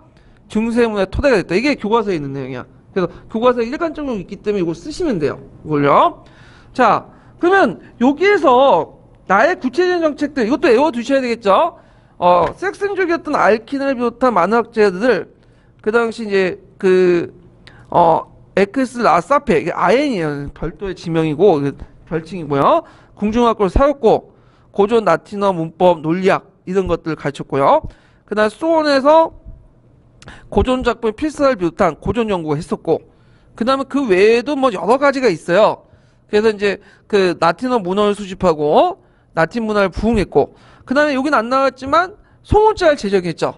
S1: 중세 문화의 토대가 됐다. 이게 교과서에 있는 내용이야. 그래서 교과서에 일관적으로 있기 때문에 이걸 쓰시면 돼요. 이걸요. 자, 그러면 여기에서 나의 구체적인 정책들, 이것도 외워두셔야 되겠죠? 섹슨족이었던 알킨을 비롯한 많은 학자들, 그 당시 이제 에크스 라사페, 이게 아엔이에요. 별도의 지명이고, 별칭이고요. 궁중학교를 세웠고, 고전 라틴어 문법, 논리학, 이런 것들을 가르쳤고요. 그 다음 수원에서 고전 작품의 필사를 비롯한 고전 연구를 했었고, 그 다음에 그 외에도 뭐 여러 가지가 있어요. 그래서 이제 그 라틴어 문헌을 수집하고, 라틴 문화를 부흥했고, 그 다음에 여긴 안 나왔지만 소문자를 제정했죠.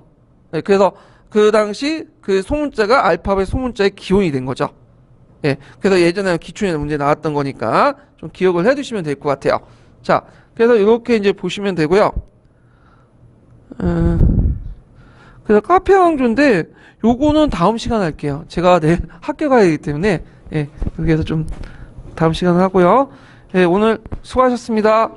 S1: 네, 그래서 그 당시 그 소문자가 알파벳 소문자의 기원이 된 거죠. 예, 그래서 예전에 기출에 문제 나왔던 거니까 좀 기억을 해두시면 될 것 같아요. 자, 그래서 이렇게 이제 보시면 되고요. 그래서 카페 왕조인데 요거는 다음 시간에 할게요. 제가 내일 학교 가야 되기 때문에 예, 여기에서 좀 다음 시간에 하고요. 예, 오늘 수고하셨습니다.